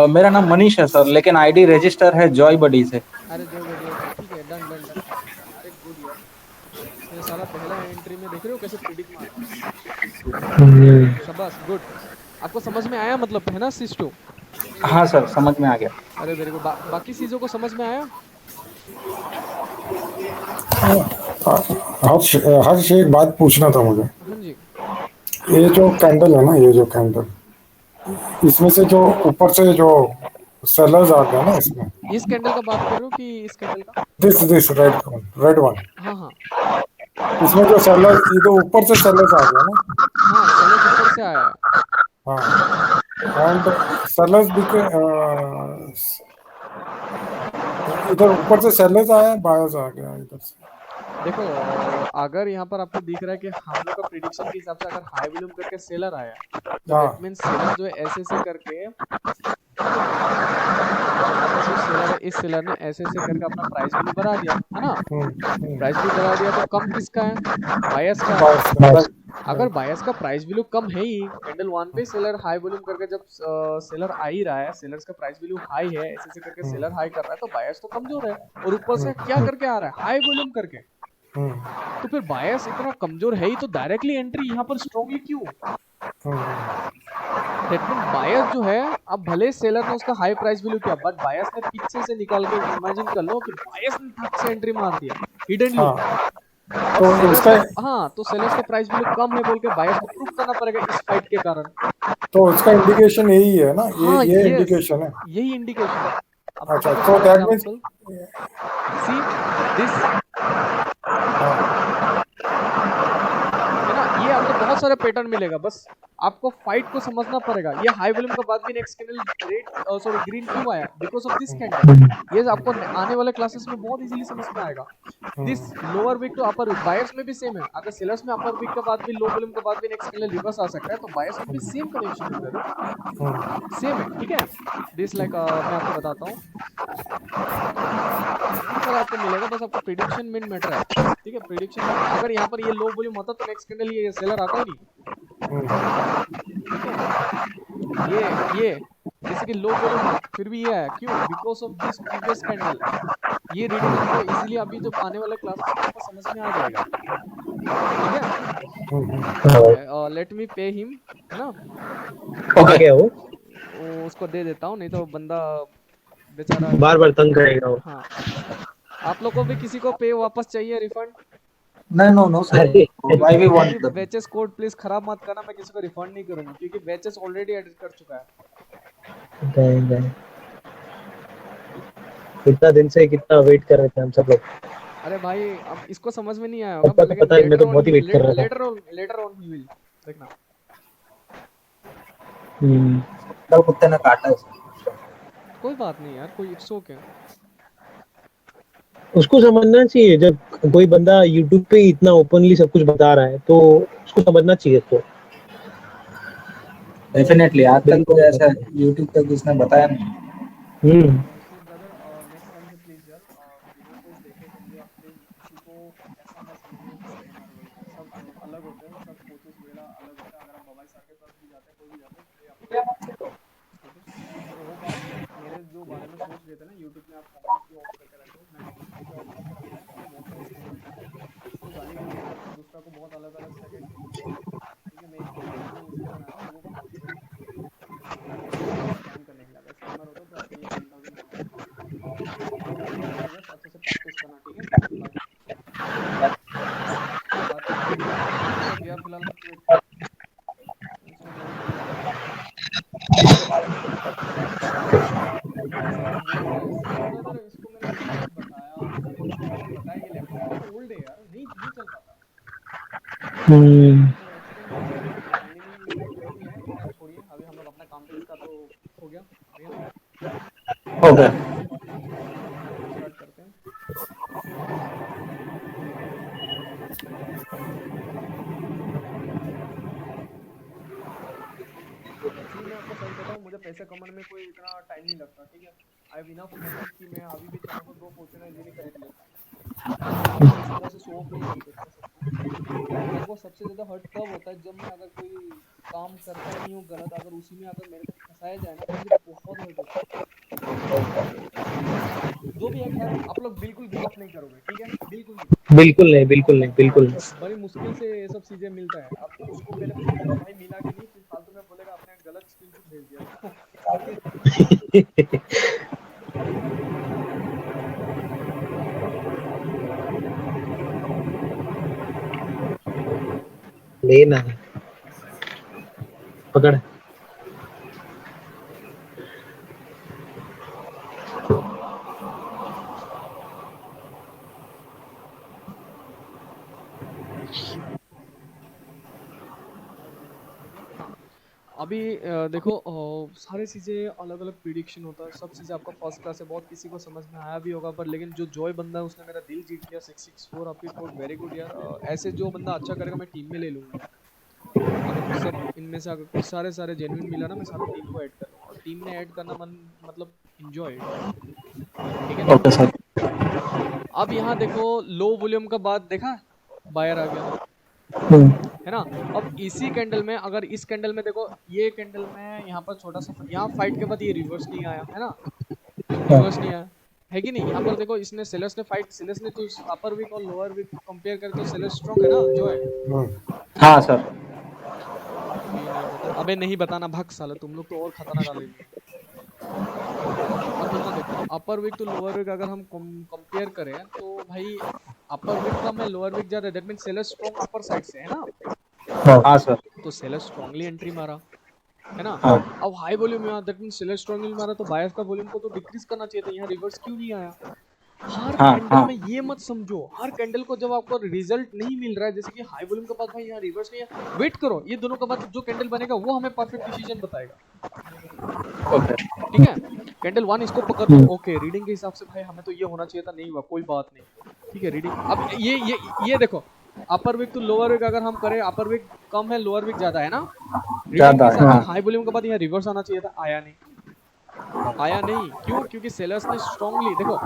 मेरा नाम मनीष है सर, लेकिन आईडी रजिस्टर है जॉय बडी से। अरे जो बड़ी, ओके ठीक है, done done done done done. अरे गुड यार। ये साला पहला एंट्री में देख रहे हो कैसे प्रिडिक्ट मार रहा है। शाबाश, गुड। आपको समझ में आया मतलब, है ना सिस्टो? हाँ सर, समझ में आ गया। अरे वेरी गुड। बाकी चीजों को समझ में आया? हर्ष हर्ष एक बात पूछना था मुझे। हाँ जी। ये जो कैंडल है ना, ये जो कैंडल, इसमें से जो ऊपर से जो सेलर्स आ गया ना इसमें, इस कैंडल का बात कर रहे हो कि इस कैंडल का? दिस रेड वन, हाँ हाँ इसमें जो सेलर्स, ये तो ऊपर से सेलर्स आ गया ना। हाँ, सेलर्स ऊपर से आया है। हाँ, एंड सेलर्स बिके, इधर ऊपर से सेलर्स आया, बायर्स आ गया इधर से। देखो अगर यहाँ पर आपको दिख रहा है कि हम लोग का प्रिडिक्शन के हिसाब से अगर हाई वॉल्यूम करके सेलर आया, तो हाँ। दैट मीन्स सेलर जो है ऐसे ऐसे करके, यहाँ पर जो सेलर है, इस सेलर ने ऐसे ऐसे करके अपना प्राइस वैल्यू बढ़ा दिया है ना। प्राइस वैल्यू बढ़ा दिया तो कम किसका है? बायर्स का है। बायर्स का, राइट। अगर बायर्स का प्राइस वैल्यू कम है ही, कैंडल वन पे सेलर हाई वॉल्यूम करके जब सेलर आ ही रहा है, सेलर्स का प्राइस वैल्यू हाई है, ऐसे ऐसे करके सेलर हाई कर रहा है, तो बायर्स तो कमजोर है। और ऊपर से क्या करके आ रहा है? हाई वॉल्यूम करके। तो फिर बायर्स इतना कमजोर है ही तो डायरेक्टली एंट्री यहाँ पर स्ट्रांगली क्यों? दैट मीन बायर्स जो है, अब भले सेलर ने उसका हाई प्राइस वैल्यू किया, बट बायर्स ने पीछे से निकाल के, इमेजिन कर लो कि बायर्स ने फट से एंट्री मार दिया हिडनली। हाँ, अब तो सेलर्स उसका, का, हाँ, तो सेलर्स का प्राइस वैल्यू कम है बोल के बायर्स को प्रूव करना पड़ेगा इस फाइट के कारण। तो उसका इंडिकेशन यही है ना, हाँ ये यस, इंडिकेशन है। यही इंडिकेशन है। अब अच्छा, देखो तो for that means, example, see this, है ना, ये आपको बहुत सारे पैटर्न मिलेगा, बस आपको फाइट को समझना पड़ेगा। ये हाई वॉल्यूम के बाद भी next candle red, sorry green क्यों आया? Because of this candle. ये आपको आने वाले क्लासेस में बहुत इजीली समझ में आएगा। This lower wick to upper wick, buyers में भी सेम है। अगर सेलर्स में अपर वीक के बाद भी, लो वॉल्यूम के बाद भी नेक्स्ट कैंडल रिवर्स आ सकता है, तो बायर्स में भी सेम कनेक्शन है ब्रदर, सेम है, ठीक है। दिस लाइक मैं आपको बताता हूँ, बहुत सारा आपको मिलेगा, बस आपको प्रिडिक्शन मेन मैटर है, ठीक है। प्रिडिक्शन में अगर यहाँ पर ये लो वॉल्यूम होता तो नेक्स्ट कैंडल ये सेलर आता ही नहीं, ठीक है। ये जैसे कि लो वॉल्यूम है फिर भी ये है, क्यों? Because of this previous candle. ये रीडिंग आपको इजीली अभी जब आने वाले क्लासेस में आपको समझ में आ जाएगा, ठीक है। लेट मी पे हिम, है ना। आ गया वो, उसको दे देता हूँ, नहीं तो बंदा बेचारा बार बार तंग करेगा वो। हाँ। आप लोग को भी किसी को पे वापस चाहिए, रिफंड? नहीं, नो नो सर, अरे आई वी मेरी want the. Batches code please खराब मत करना, मैं किसी को रिफंड नहीं करूंगा क्योंकि बैचेस ऑलरेडी एडिट कर चुका है। कितना दिन से कितना वेट कर रहे थे हम सब लोग। अरे भाई अब इसको समझ में नहीं आया होगा, सबका तो लेकिन पता है, मैं तो बहुत ही वेट कर रहा था। लेटर ऑन ही विल देखना। कल कुत्ते ने काटा है सर। कोई बात नहीं यार, कोई इट्स ओके। उसको समझना चाहिए, जब कोई बंदा यूट्यूब पे इतना ओपनली सब कुछ बता रहा है तो उसको समझना चाहिए इसको। डेफिनेटली, आज तक कोई ऐसा यूट्यूब पे किसने बताया नहीं। हम्म। सो ब्रदर, नेक्स्ट टाइम से प्लीज यार वीडियो को देखे समझे आप प्लीज, किसी को ऐसा मत समझिए कि स्कैमर बोल के, सब अलग होते हैं, सब कोचेस वगैरह अलग होते हैं। अगर आप बवाई सर के पास भी जाते हैं, कोई भी जाते हैं, तो ये आपको गाली देंगे, ठीक है। आई होप आप मेरे जो बारे में सोच रहे थे ना, यूट्यूब में आप कमेंट क्यों ऑफ करके रखे हो, मैंने इसलिए ऑफ करके रखा है क्योंकि बहुत सारे स्कैमर्स हैं जो गाली गलौज करके दूसरा को बहुत अलग अलग सजेस्ट करते हैं, ठीक है। मैं एक यूट्यूब चैनल इसलिए बनाया हूँ लोगों को मोटिवेट करने के लिए, ना कि आपको स्कैम करने के लिए। अगर स्कैमर होता तो आपको ये 10,000 कमाना नहीं पड़ता, ठीक है। बस अच्छे से प्रैक्टिस करना, ठीक है। बाय। बात करते हैं फिर, ठीक है। अभी फिलहाल मत वेट करो, उसको बोल के मैं आता हूँ। ऐसे कुछ बोल रहा है सी ब्रदर, इसको मैंने कितना कुछ बताया, कितना कुछ बताया। ये लैपटॉप बहुत ओल्ड है यार, नहीं नहीं चल पाता, तो एक्सचेंज करना पड़ेगा। फाइनली जो भी है, खैर छोड़िए, अभी हम लोग अपना काम पे, इसका तो हो गया भैया। हो गया। मुझे पैसे कमाने में कोई इतना टाइम नहीं लगता, ठीक है। आई हैव इनफ मनी कि मैं अभी भी चाहूँ तो 2 फॉर्च्यूनर इजीली खरीद लेता हूँ। मैं इस तरह से शो ऑफ नहीं कर करता सबको। और मेरे को सबसे ज़्यादा हर्ट तब होता है जब मैं अगर कोई काम करता ही नहीं हूँ गलत, अगर उसी में अगर मेरे को फंसाया जाए ना तो मुझे बहुत हर्ट होता है। जो भी है खैर, आप लोग बिल्कुल गिव अप नहीं करोगे, ठीक है, बिल्कुल नहीं। बिल्कुल नहीं, बिल्कुल नहीं, बिल्कुल नहीं। बड़ी मुश्किल से ये सब चीजें मिलता है। अब उसको पहले पूछेगा भाई मिला कि नहीं, फिर फालतू में बोलेगा आपने गलत स्क्रीनशॉट भेज दिया उसको। ठीक है। लेना पकड़। हाँ, अभी देखो सारी चीज़ें अलग अलग प्रिडिक्शन होता है, सब चीज़ें आपका फर्स्ट क्लास है, बहुत किसी को समझ में आया भी होगा, पर लेकिन जो जॉय बंदा है उसने मेरा दिल जीत लिया। 664 आपकी कोड वेरी गुड यार। ऐसे जो बंदा अच्छा करेगा मैं टीम में ले लूँगा। अगर सब इनमें से अगर कुछ सारे सारे जेन्युइन मिला ना, मैं सारा टीम को ऐड कर लूँगा। और टीम में ऐड करना मन मतलब एंजॉय, ठीक है ना। Okay sir. अब यहाँ देखो लो वॉल्यूम का बाद देखा, बायर आ गया, है ना। अब इसी कैंडल में अगर इस कैंडल में देखो, ये कैंडल में यहाँ पर छोटा सा यहाँ फाइट के बाद ये रिवर्स नहीं आया, है ना, रिवर्स नहीं आया, है कि नहीं। यहाँ पर देखो इसने सेलर्स ने फाइट, सेलर्स ने तो अपर वीक और लोअर वीक कंपेयर करे तो सेलर्स स्ट्रांग है ना, जो है। हाँ सर। अभी नहीं बता, अबे नहीं बताना, भग साला, तुम लोग तो और खतरनाक आ लेंगे। अब यहाँ देखो अपर वीक तो लोअर वीक अगर हम कंपेयर करें तो भाई अपर वीक कम है, लोअर वीक ज्यादा है, that means seller strong upper side से, है ना। हाँ सर। तो सेलर स्ट्रांगली एंट्री मारा, है ना। हाँ अब हाई वॉल्यूम यहाँ, दैट मींस सेलर स्ट्रांगली मारा, तो बायस का वॉल्यूम को तो डिक्रीज करना चाहिए था, यहाँ रिवर्स क्यों नहीं आया। हर हाँ कैंडल हाँ में ये मत समझो, हर कैंडल को जब आपको रिजल्ट नहीं मिल रहा है, जैसे कि हाई वॉल्यूम के बाद भाई यहाँ रिवर्स नहीं है, वेट करो, ये दोनों के बाद जो कैंडल बनेगा वो हमें परफेक्ट डिसीजन बताएगा, ओके। ठीक है। कैंडल 1 इसको पकड़ लो, ओके, रीडिंग के हिसाब से भाई हमें तो ये होना चाहिए था, नहीं हुआ, कोई बात नहीं, ठीक है। रीडिंग अब ये देखो, अपर विक तो लोअर विक अगर हम करें, अपर विक कम है, लोअर विक ज्यादा है ना। रीडिंग के ज्यादा है हिसाब हाँ। से हाई वॉल्यूम के बाद यहाँ रिवर्स आना चाहिए था, आया नहीं, आया नहीं। क्यों? क्योंकि सेलर्स ने स्ट्रांगली देखो,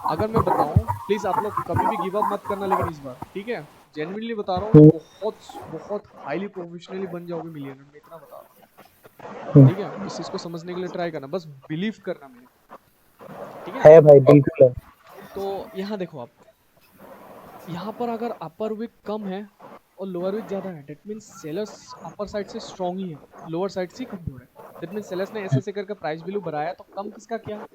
अगर मैं बताऊं, प्लीज आप लोग कभी भी गिव अप मत करना, लेकिन इस बार, ठीक है, जेन्युइनली बता रहा हूँ, बहुत बहुत हाईली प्रोफेशनली बन जाओगे मिलियनर में, इतना बता रहा हूँ, ठीक है। इस चीज को समझने के लिए ट्राई करना, बस बिलीव करना मेरे, ठीक है भाई, बिल्कुल है। तो यहाँ देखो आप, यहाँ पर अगर अपर विक कम है और लोअर विक ज्यादा है, that means sellers upper side से स्ट्रांग ही है, लोअर साइड से कमजोर है। दैट मींस सेलर्स ने ऐसे ऐसे करके प्राइस वैल्यू बढ़ाया, तो कम किसका किया,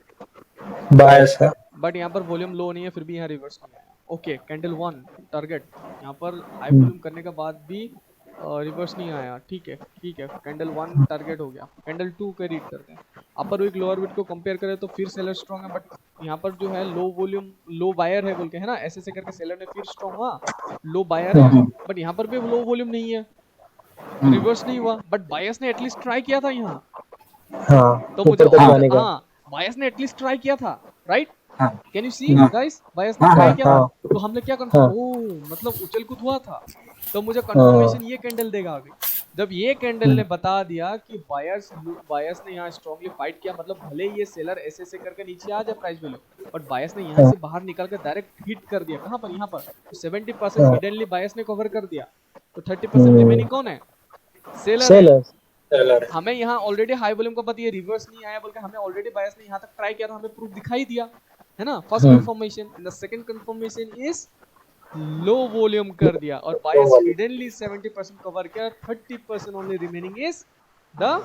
बायस है। बट यहाँ पर वॉल्यूम लो नहीं है, फिर भी यहाँ रिवर्स नहीं आया। ओके, कैंडल 1 टारगेट, यहाँ पर हाई वॉल्यूम करने के बाद भी रिवर्स नहीं आया, ठीक है, ठीक है। कैंडल 1 टारगेट हो गया, कैंडल 2 के रीड करते हैं। अपर विक लोअर विक को कंपेयर करें तो फिर सेलर स्ट्रांग है, बट यहाँ पर जो है लो वॉल्यूम लो बायर है बोल के, है ना, ऐसे ऐसे करके सेलर ने फिर स्ट्रांग हुआ, लो बायर है, बट यहाँ पर भी लो वॉल्यूम नहीं है, रिवर्स नहीं हुआ, बट बायस ने एटलीस्ट ट्राई किया था यहाँ, हाँ, तो मुझे ऊपर तक जाने का। हाँ, बायस ने एटलीस्ट ट्राई किया था, राइट। हाँ कैन यू सी हाँ गाइस, बायस ने हाँ ट्राई हाँ किया था, हाँ तो हमने क्या हाँ ओ मतलब उछल कूद हुआ था। तो मुझे हाँ कंफर्मेशन ये कैंडल देगा अभी, जब ये कैंडल ने बता दिया कि बायस ने यहाँ स्ट्रांगली फाइट किया, मतलब भले ही ये सेलर ऐसे ऐसे करके नीचे आ जाए प्राइस वैल्यू, बट बायस ने यहाँ से बाहर निकल कर डायरेक्ट हिट कर दिया, कहाँ पर, यहाँ पर। तो 70% हाँ। हिडनली बायस ने कवर कर दिया, तो 30% रिमेनिंग कौन है, सेलर है। सेलर्स। हमें यहाँ ऑलरेडी हाई वॉल्यूम का पता, ये रिवर्स नहीं आया बोल के हमें ऑलरेडी बायस ने यहाँ तक ट्राई किया था, हमें प्रूफ दिखाई दिया, है ना। First confirmation, and the second confirmation is low volume कर दिया, और बायस हिडनली 70% कवर किया, 30% only remaining is the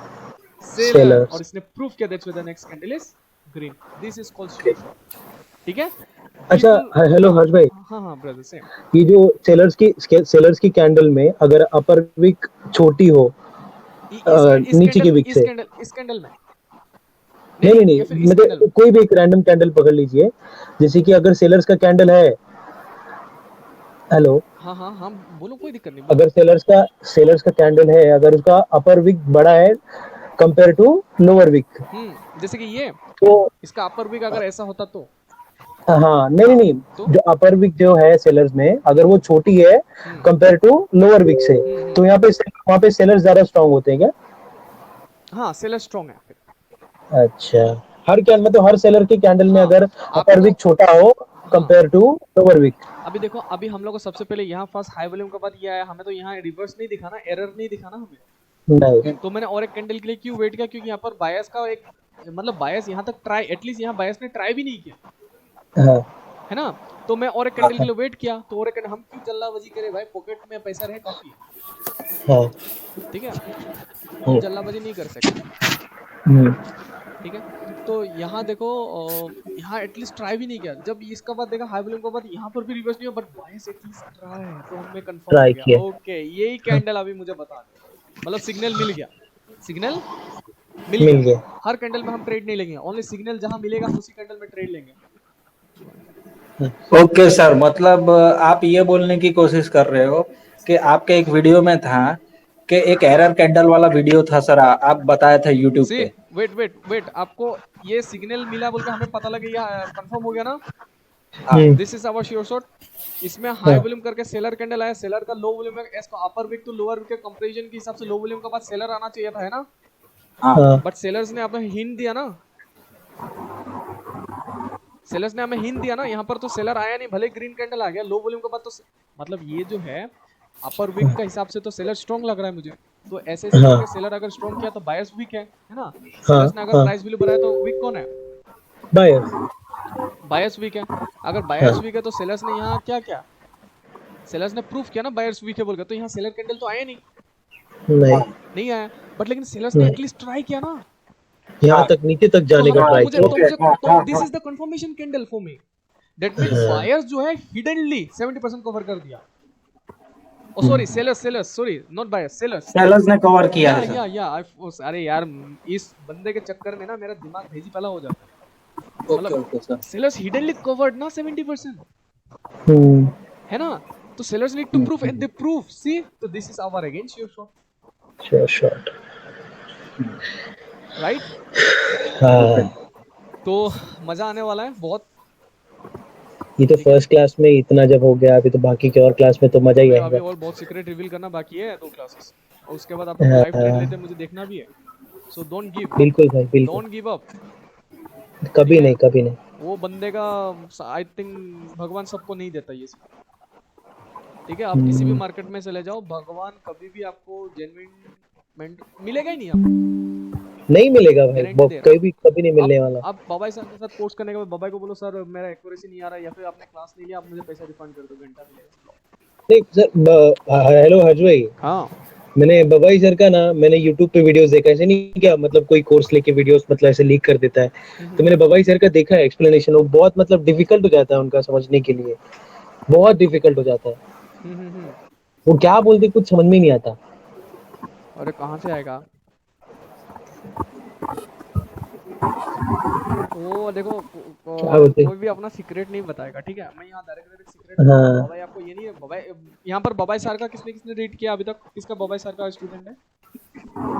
seller, और इसने प्रूफ किया, that's why the next candle is green, this is called straight shot, ठीक है। अच्छा, हेलो हर्ष भाई, हाँ हाँ ब्रदर सेम, ये जो सेलर्स की कैंडल में अगर अपर विक छोटी हो नीचे के विक से, इस कैंडल में नहीं या फिर नहीं, इस कैंडल में, मतलब कोई भी एक रैंडम कैंडल पकड़ लीजिए, जैसे कि अगर सेलर्स का कैंडल है, हेलो, हाँ हाँ हाँ बोलो, कोई दिक्कत नहीं, अगर सेलर्स का कैंडल है, अगर उसका अपर विक बड़ा है कंपेयर टू लोअर विक, जैसे कि ये तो इसका अपर विक अगर ऐसा होता तो, हाँ, नहीं, तो जो अपर विक जो है सेलर्स में, अगर वो छोटी है कंपेयर टू लोअर विक से, तो यहाँ पे वहाँ पे सेलर्स ज्यादा स्ट्रांग होते हैं क्या? हाँ सेलर स्ट्रांग है फिर, अच्छा, हर कैन मतलब हर सेलर के कैंडल में हाँ अगर अपर आपको, विक छोटा हो हाँ कंपेयर टू लोअर विक। अभी देखो, अभी हम लोग को सबसे पहले यहाँ फर्स्ट हाई वॉल्यूम के बाद ये आया, हमें तो यहाँ रिवर्स नहीं दिखा ना, एरर नहीं दिखा ना हमें। नहीं। तो मैंने और एक कैंडल के लिए क्यों वेट किया, क्योंकि यहाँ पर बायस का एक, मतलब बायस यहाँ तक ट्राई, एटलीस्ट यहाँ बायस ने ट्राई भी नहीं किया हाँ है ना। तो मैं और एक कैंडल के लिए वेट किया, तो और एक कैंडल, हम क्यों जल्लाबाजी करें भाई, पॉकेट में पैसा रहे काफी है, हाँ। ठीक है, हम हम्म, जल्लाबाजी नहीं कर सकते, हम्म, ठीक है। तो यहाँ देखो, यहाँ एटलीस्ट ट्राई भी नहीं किया, जब इसका बाद देखा हाई वॉल्यूम के बाद यहाँ पर भी रिवर्स नहीं हुआ, बट बायस एटलीस्ट ट्राई है, तो हमें कंफर्म हो ट्राई गया, किया। ओके यही कैंडल अभी मुझे बता दो, मतलब सिग्नल मिल गया, सिग्नल मिल मिल गया। गया। हर कैंडल में हम ट्रेड नहीं लेंगे, ओनली सिग्नल जहां मिलेगा हम उसी कैंडल में ट्रेड लेंगे। ओके सर, मतलब आप ये बोलने की कोशिश कर रहे हो कि आपके एक वीडियो में था कि एक एरर कैंडल वाला वीडियो था सर, आप बताए थे यूट्यूब सी पे। वेट वेट वेट, आपको ये सिग्नल मिला बोल के हमें पता लगे, या कंफर्म हो गया ना, हाँ this is our sure shot. इसमें हाई हाँ वॉल्यूम करके सेलर कैंडल आया, सेलर का लो वॉल्यूम है, इसका upper wick to lower wick के कंपैरिजन के हिसाब से लो वॉल्यूम के बाद सेलर आना चाहिए था, है ना। हाँ। हाँ बट सेलर्स ने हमें हिंट दिया ना, सेलर्स ने हमें हिंट दिया ना, यहाँ पर तो सेलर आया नहीं, भले ग्रीन कैंडल आ गया लो वॉल्यूम के बाद, तो मतलब ये जो है अपर विक का हिसाब से तो सेलर स्ट्रॉन्ग लग रहा है मुझे। तो ऐसे ऐसे हाँ करके सेलर अगर स्ट्रॉन्ग किया तो बायर्स वीक है ना। हाँ सेलर्स ने अगर हाँ। प्राइस वैल्यू बढ़ाया तो वीक कौन है, बायर्स। बायर्स वीक है। अगर हाँ। बायर्स वीक है तो सेलर्स ने यहाँ क्या क्या, सेलर्स ने प्रूफ किया ना बायर्स वीक है बोलकर, तो यहाँ सेलर कैंडल तो आया नहीं, नहीं नहीं आया, बट लेकिन सेलर्स ने नहीं, एटलीस्ट ट्राई किया ना। यहाँ तक नीचे तक तो जाने का हम तो ट्राई मुझे तो किया। मुझे तो this is the confirmation candle for me, that means हाँ। बायर्स जो है हिडनली 70% कवर कर दिया। Oh sorry, sellers sellers sorry, not buyers, sellers. Sellers ने कवर किया है सर। या अरे यार, इस बंदे के चक्कर में ना मेरा दिमाग भेजी पला हो जाता है, ओके मतलब okay sir. Sellers hiddenly covered ना 70%, हम्म। है ना। तो sellers need to proof and they proof, see, तो this is our against your shot, sure shot. Right. हाँ। तो मजा आने वाला है बहुत, ये तो ठीक है। फर्स्ट क्लास में इतना जब हो गया, अभी तो बाकी के और क्लास में तो मजा ही अभी आएगा। और बहुत सीक्रेट रिवील करना बाकी है, 2 क्लासेस, और उसके बाद आप लोग लाइव ट्रेड हाँ, लेते मुझे देखना भी है। सो डोंट गिव, बिल्कुल भाई बिल्कुल। डोंट गिव अप, ठीक कभी है। नहीं कभी नहीं। वो बंदे का, आई थिंक भगवान सबको नहीं देता ये सब, ठीक है। आप किसी भी हम्म, मार्केट में चले जाओ, भगवान कभी भी आपको जेन्युइन मिलेगा ही नहीं आपको, नहीं मिलेगा भाई, गारंटी दे रहा हूँ। कभी कभी नहीं मिलने वाला। आप बाबा सर के साथ कोर्स करने के बाद बाबा को बोलो सर मेरा एक्यूरेसी नहीं आ रहा है, या फिर आपने क्लास नहीं लिया, आप मुझे पैसा रिफंड कर दो, घंटा मिलेगा। नहीं सर, हेलो हर्ष भाई। हाँ मैंने बबाई सर का ना, मैंने यूट्यूब पे वीडियोस देखा, ऐसे नहीं क्या मतलब कोई कोर्स लेके वीडियोस मतलब ऐसे लीक कर देता है। तो मैंने बबाई सर का देखा है एक्सप्लेनेशन, वो बहुत मतलब डिफिकल्ट हो जाता है उनका समझने के लिए, बहुत डिफिकल्ट हो जाता है। हम्म। वो क्या बोलते कुछ समझ में नहीं आता। अरे कहाँ से आएगा वो, देखो क्या बोलते। कोई भी अपना सीक्रेट नहीं बताएगा, ठीक है। मैं यहाँ डायरेक्ट डायरेक्ट सीक्रेट बताऊंगा, हाँ। बाबा आपको ये नहीं है, बाबा यहाँ पर बाबा सर का किसने किसने रीड किया अभी तक, किसका बाबा सर का स्टूडेंट है,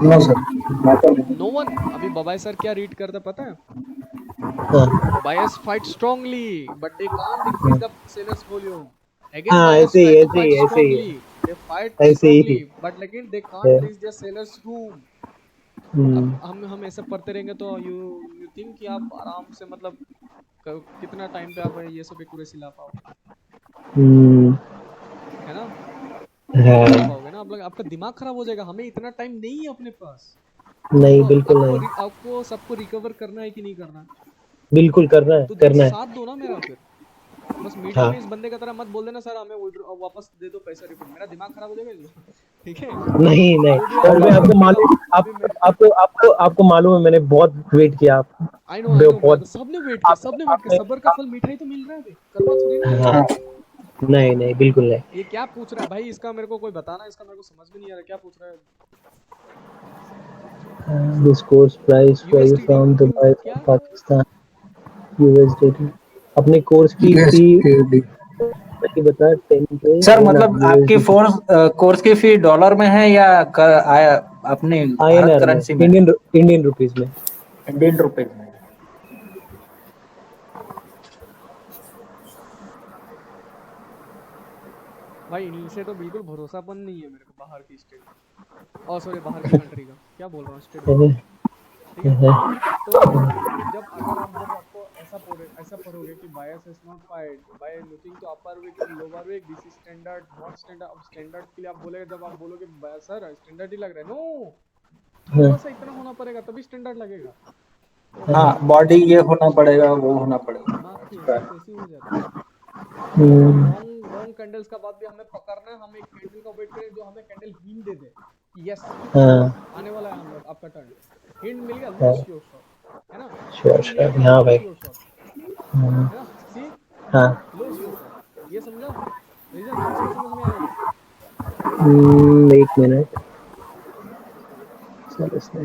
नो सर। No one. अभी बाबा सर क्या रीड करता पता है, हाँ। Buyers fight strongly but they can't increase the sellers volume, again हाँ, बायर्स ऐसे ही ट्राई टू ऐसे फाइट ही ऐसे ही स्ट्रांगली, दे फाइट ऐसे स्ट्रांगली ही बट लेकिन दे है। Can't reach their sellers room. अब हम्म, हम ऐसे पढ़ते रहेंगे तो यू थिंक कि आप आराम से, मतलब कितना टाइम पे आप ये सब एक्यूरेसी ला पाओगे, हम्म, है ना। नहीं ला हाँ। पाओगे ना आप लोग, आपका दिमाग खराब हो जाएगा, हमें इतना टाइम नहीं है अपने पास। नहीं आपको बिल्कुल आपको नहीं। आपको सबको रिकवर करना है कि नहीं करना है, बिल्कुल करना है तो देन करना है। साथ दो ना मेरा फिर। बस मीडिया हाँ। में इस बंदे का तरह मत बोल देना सर हमें वापस दे दो पैसा रिफंड, मेरा दिमाग खराब हो जाएगा ठीक है। नहीं नहीं, जो भी और मैं आप आपको मतलब मालूम, अभी मैं, आपको मालूम है मैंने बहुत वेट किया। आई नो मेरे को बहुत। सबने वेट किया, सबने वेट किया, आपने सबर का फल मीठा ही तो मिल रहा है अभी, कड़वा थोड़ी ना है। हाँ। नहीं नहीं बिल्कुल नहीं। ये क्या पूछ रहा है भाई, इसका मेरे को कोई बताना, इसका मेरे को समझ में नहीं आ रहा क्या पूछ रहा है। This course price for you USTD from क्यों, दुबई क्या पाकिस्तान यूएसडी। अपने कोर्स की फी की बता 10K सर INR मतलब आपकी यूएसडी। कोर्स की फी डॉलर में है या अपनी भारत INR में, करेंसी में? इंडियन रुपीस में। इंडियन रुपीज में। भाई, इनसे तो बिल्कुल भरोसापन नहीं है मेरे को, बाहर की स्टेट, ओ सॉरी बाहर की कंट्री का क्या बोल रहा हूँ, स्टेट बोल रहा हूँ। ठीक है। तो जब अगर आप जब आपको ऐसा पढ़ोगे कि bias is not fixed by looking to upper wick और lower wick, this is standard not standard. अब स्टैंडर्ड के लिए आप बोलेगे, जब आप बोलोगे सर स्टैंडर्ड ही लग रहा है, नो, थोड़ा सा इतना होना पड़ेगा तभी स्टैंडर्ड लगेगा। तो हाँ, बॉडी ये होना पड़ेगा, वो होना पड़ेगा। दिमाग की ऐसे ही हो जाता है। और लॉन्ग कैंडल्स का बात भी हमें पकड़ना है, हम एक कैंडल का वेट करें जो हमें कैंडल हिंट दे दे कि यस आने वाला है, हम लोग आपका टर्न, हिंट मिल गया, लूज योर शॉट, है ना, श्योर हिंट मिल श्योर, गया, हाँ लूज भाई। योर शॉट, है ना, सी, हाँ, लूज योर शॉट, ये समझा रीजन, इसका समझ में आएगा। एक मिनट, चलो इसमें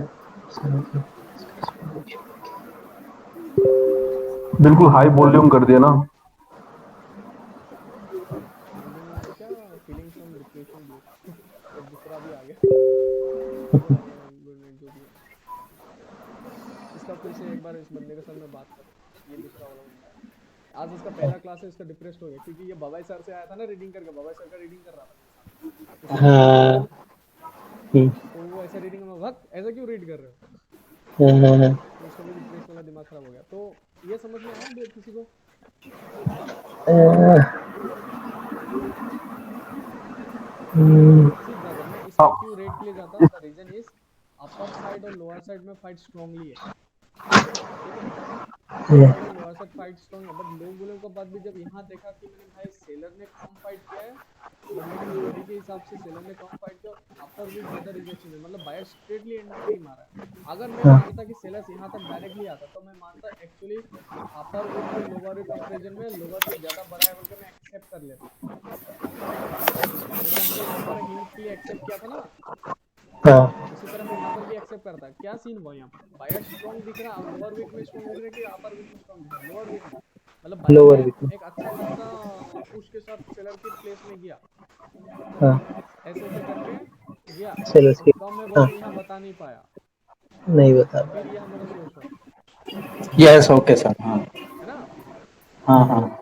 बिल्कुल हाई वॉल्यूम कर दिया ना। क्या फीलिंग सम डिप्रेशन ब्लू एक दूसरा भी आ गया, गुड आफ्टरनून, गुड नाइट, जो भी है। इसका फिर से एक बार इस बंदे के साथ मैं बात करूँ, ये दूसरा वाला बंदा है, आज इसका पहला क्लास है, इसका डिप्रेस्ड हो गया क्योंकि ये बाबा सर से आया था ना रीडिंग करके, बाबा सर का रीडिंग कर रहा था मेरे साथ, उसका हाँ। तो वो ऐसा रीडिंग में वक्त ऐसा क्यों रीड कर रहे हो, तो उसका भी डिप्रेस वाला दिमाग खराब हो गया। तो ये समझ में आया किसी को? सी ब्रदर, मैं इस पे क्यों रेड के लिए जाता, the reason is upper side और लोअर साइड में फाइट स्ट्रांगली है, ठीक है, अपर साइड और लोअर साइड फाइट स्ट्रांग है, बट लोग बोले के बाद भी जब यहाँ देखा कि मैंने भाई सेलर ने कम फाइट किया है, बट लेकिन बॉडी के हिसाब से सेलर ने कम फाइट किया, अपर वीक ज्यादा रिजेक्शन है, मतलब बायर स्ट्रेटली एंट्री नहीं मारा है। अगर मैं मानता कि सेलर्स यहाँ तक डायरेक्टली आता तो मैं मानता एक्चुअली अपर वीक में लोअर वीक कंपैरिजन में लोअर वीक ज्यादा बड़ा है बोल के मैं एक्सेप्ट कर लेता, जैसे हमने यहाँ पर हिंट के लिए एक्सेप्ट किया था ना, उसी तरह मैं यहाँ पर भी एक्सेप्ट करता। क्या सीन हुआ यहाँ पर, बायर स्ट्रॉन्ग दिख रहा है, लोअर वीक में स्ट्रॉन्ग दिख रहा है कि अपर वीक में स्ट्रॉन्ग दिख रहा है, लोअर वीक में, मतलब बायर लोअर ने विक में। एक अच्छा खासा पुश के साथ सेलर की प्लेस में गया, ऐसे ऐसे करके गया, चलो तो ठीक। तब मैं हाँ, बोलता यहाँ बता नहीं पाया, नहीं बता फिर यह मेरा sure shot, yes, okay sir. हाँ है ना। हाँ हाँ।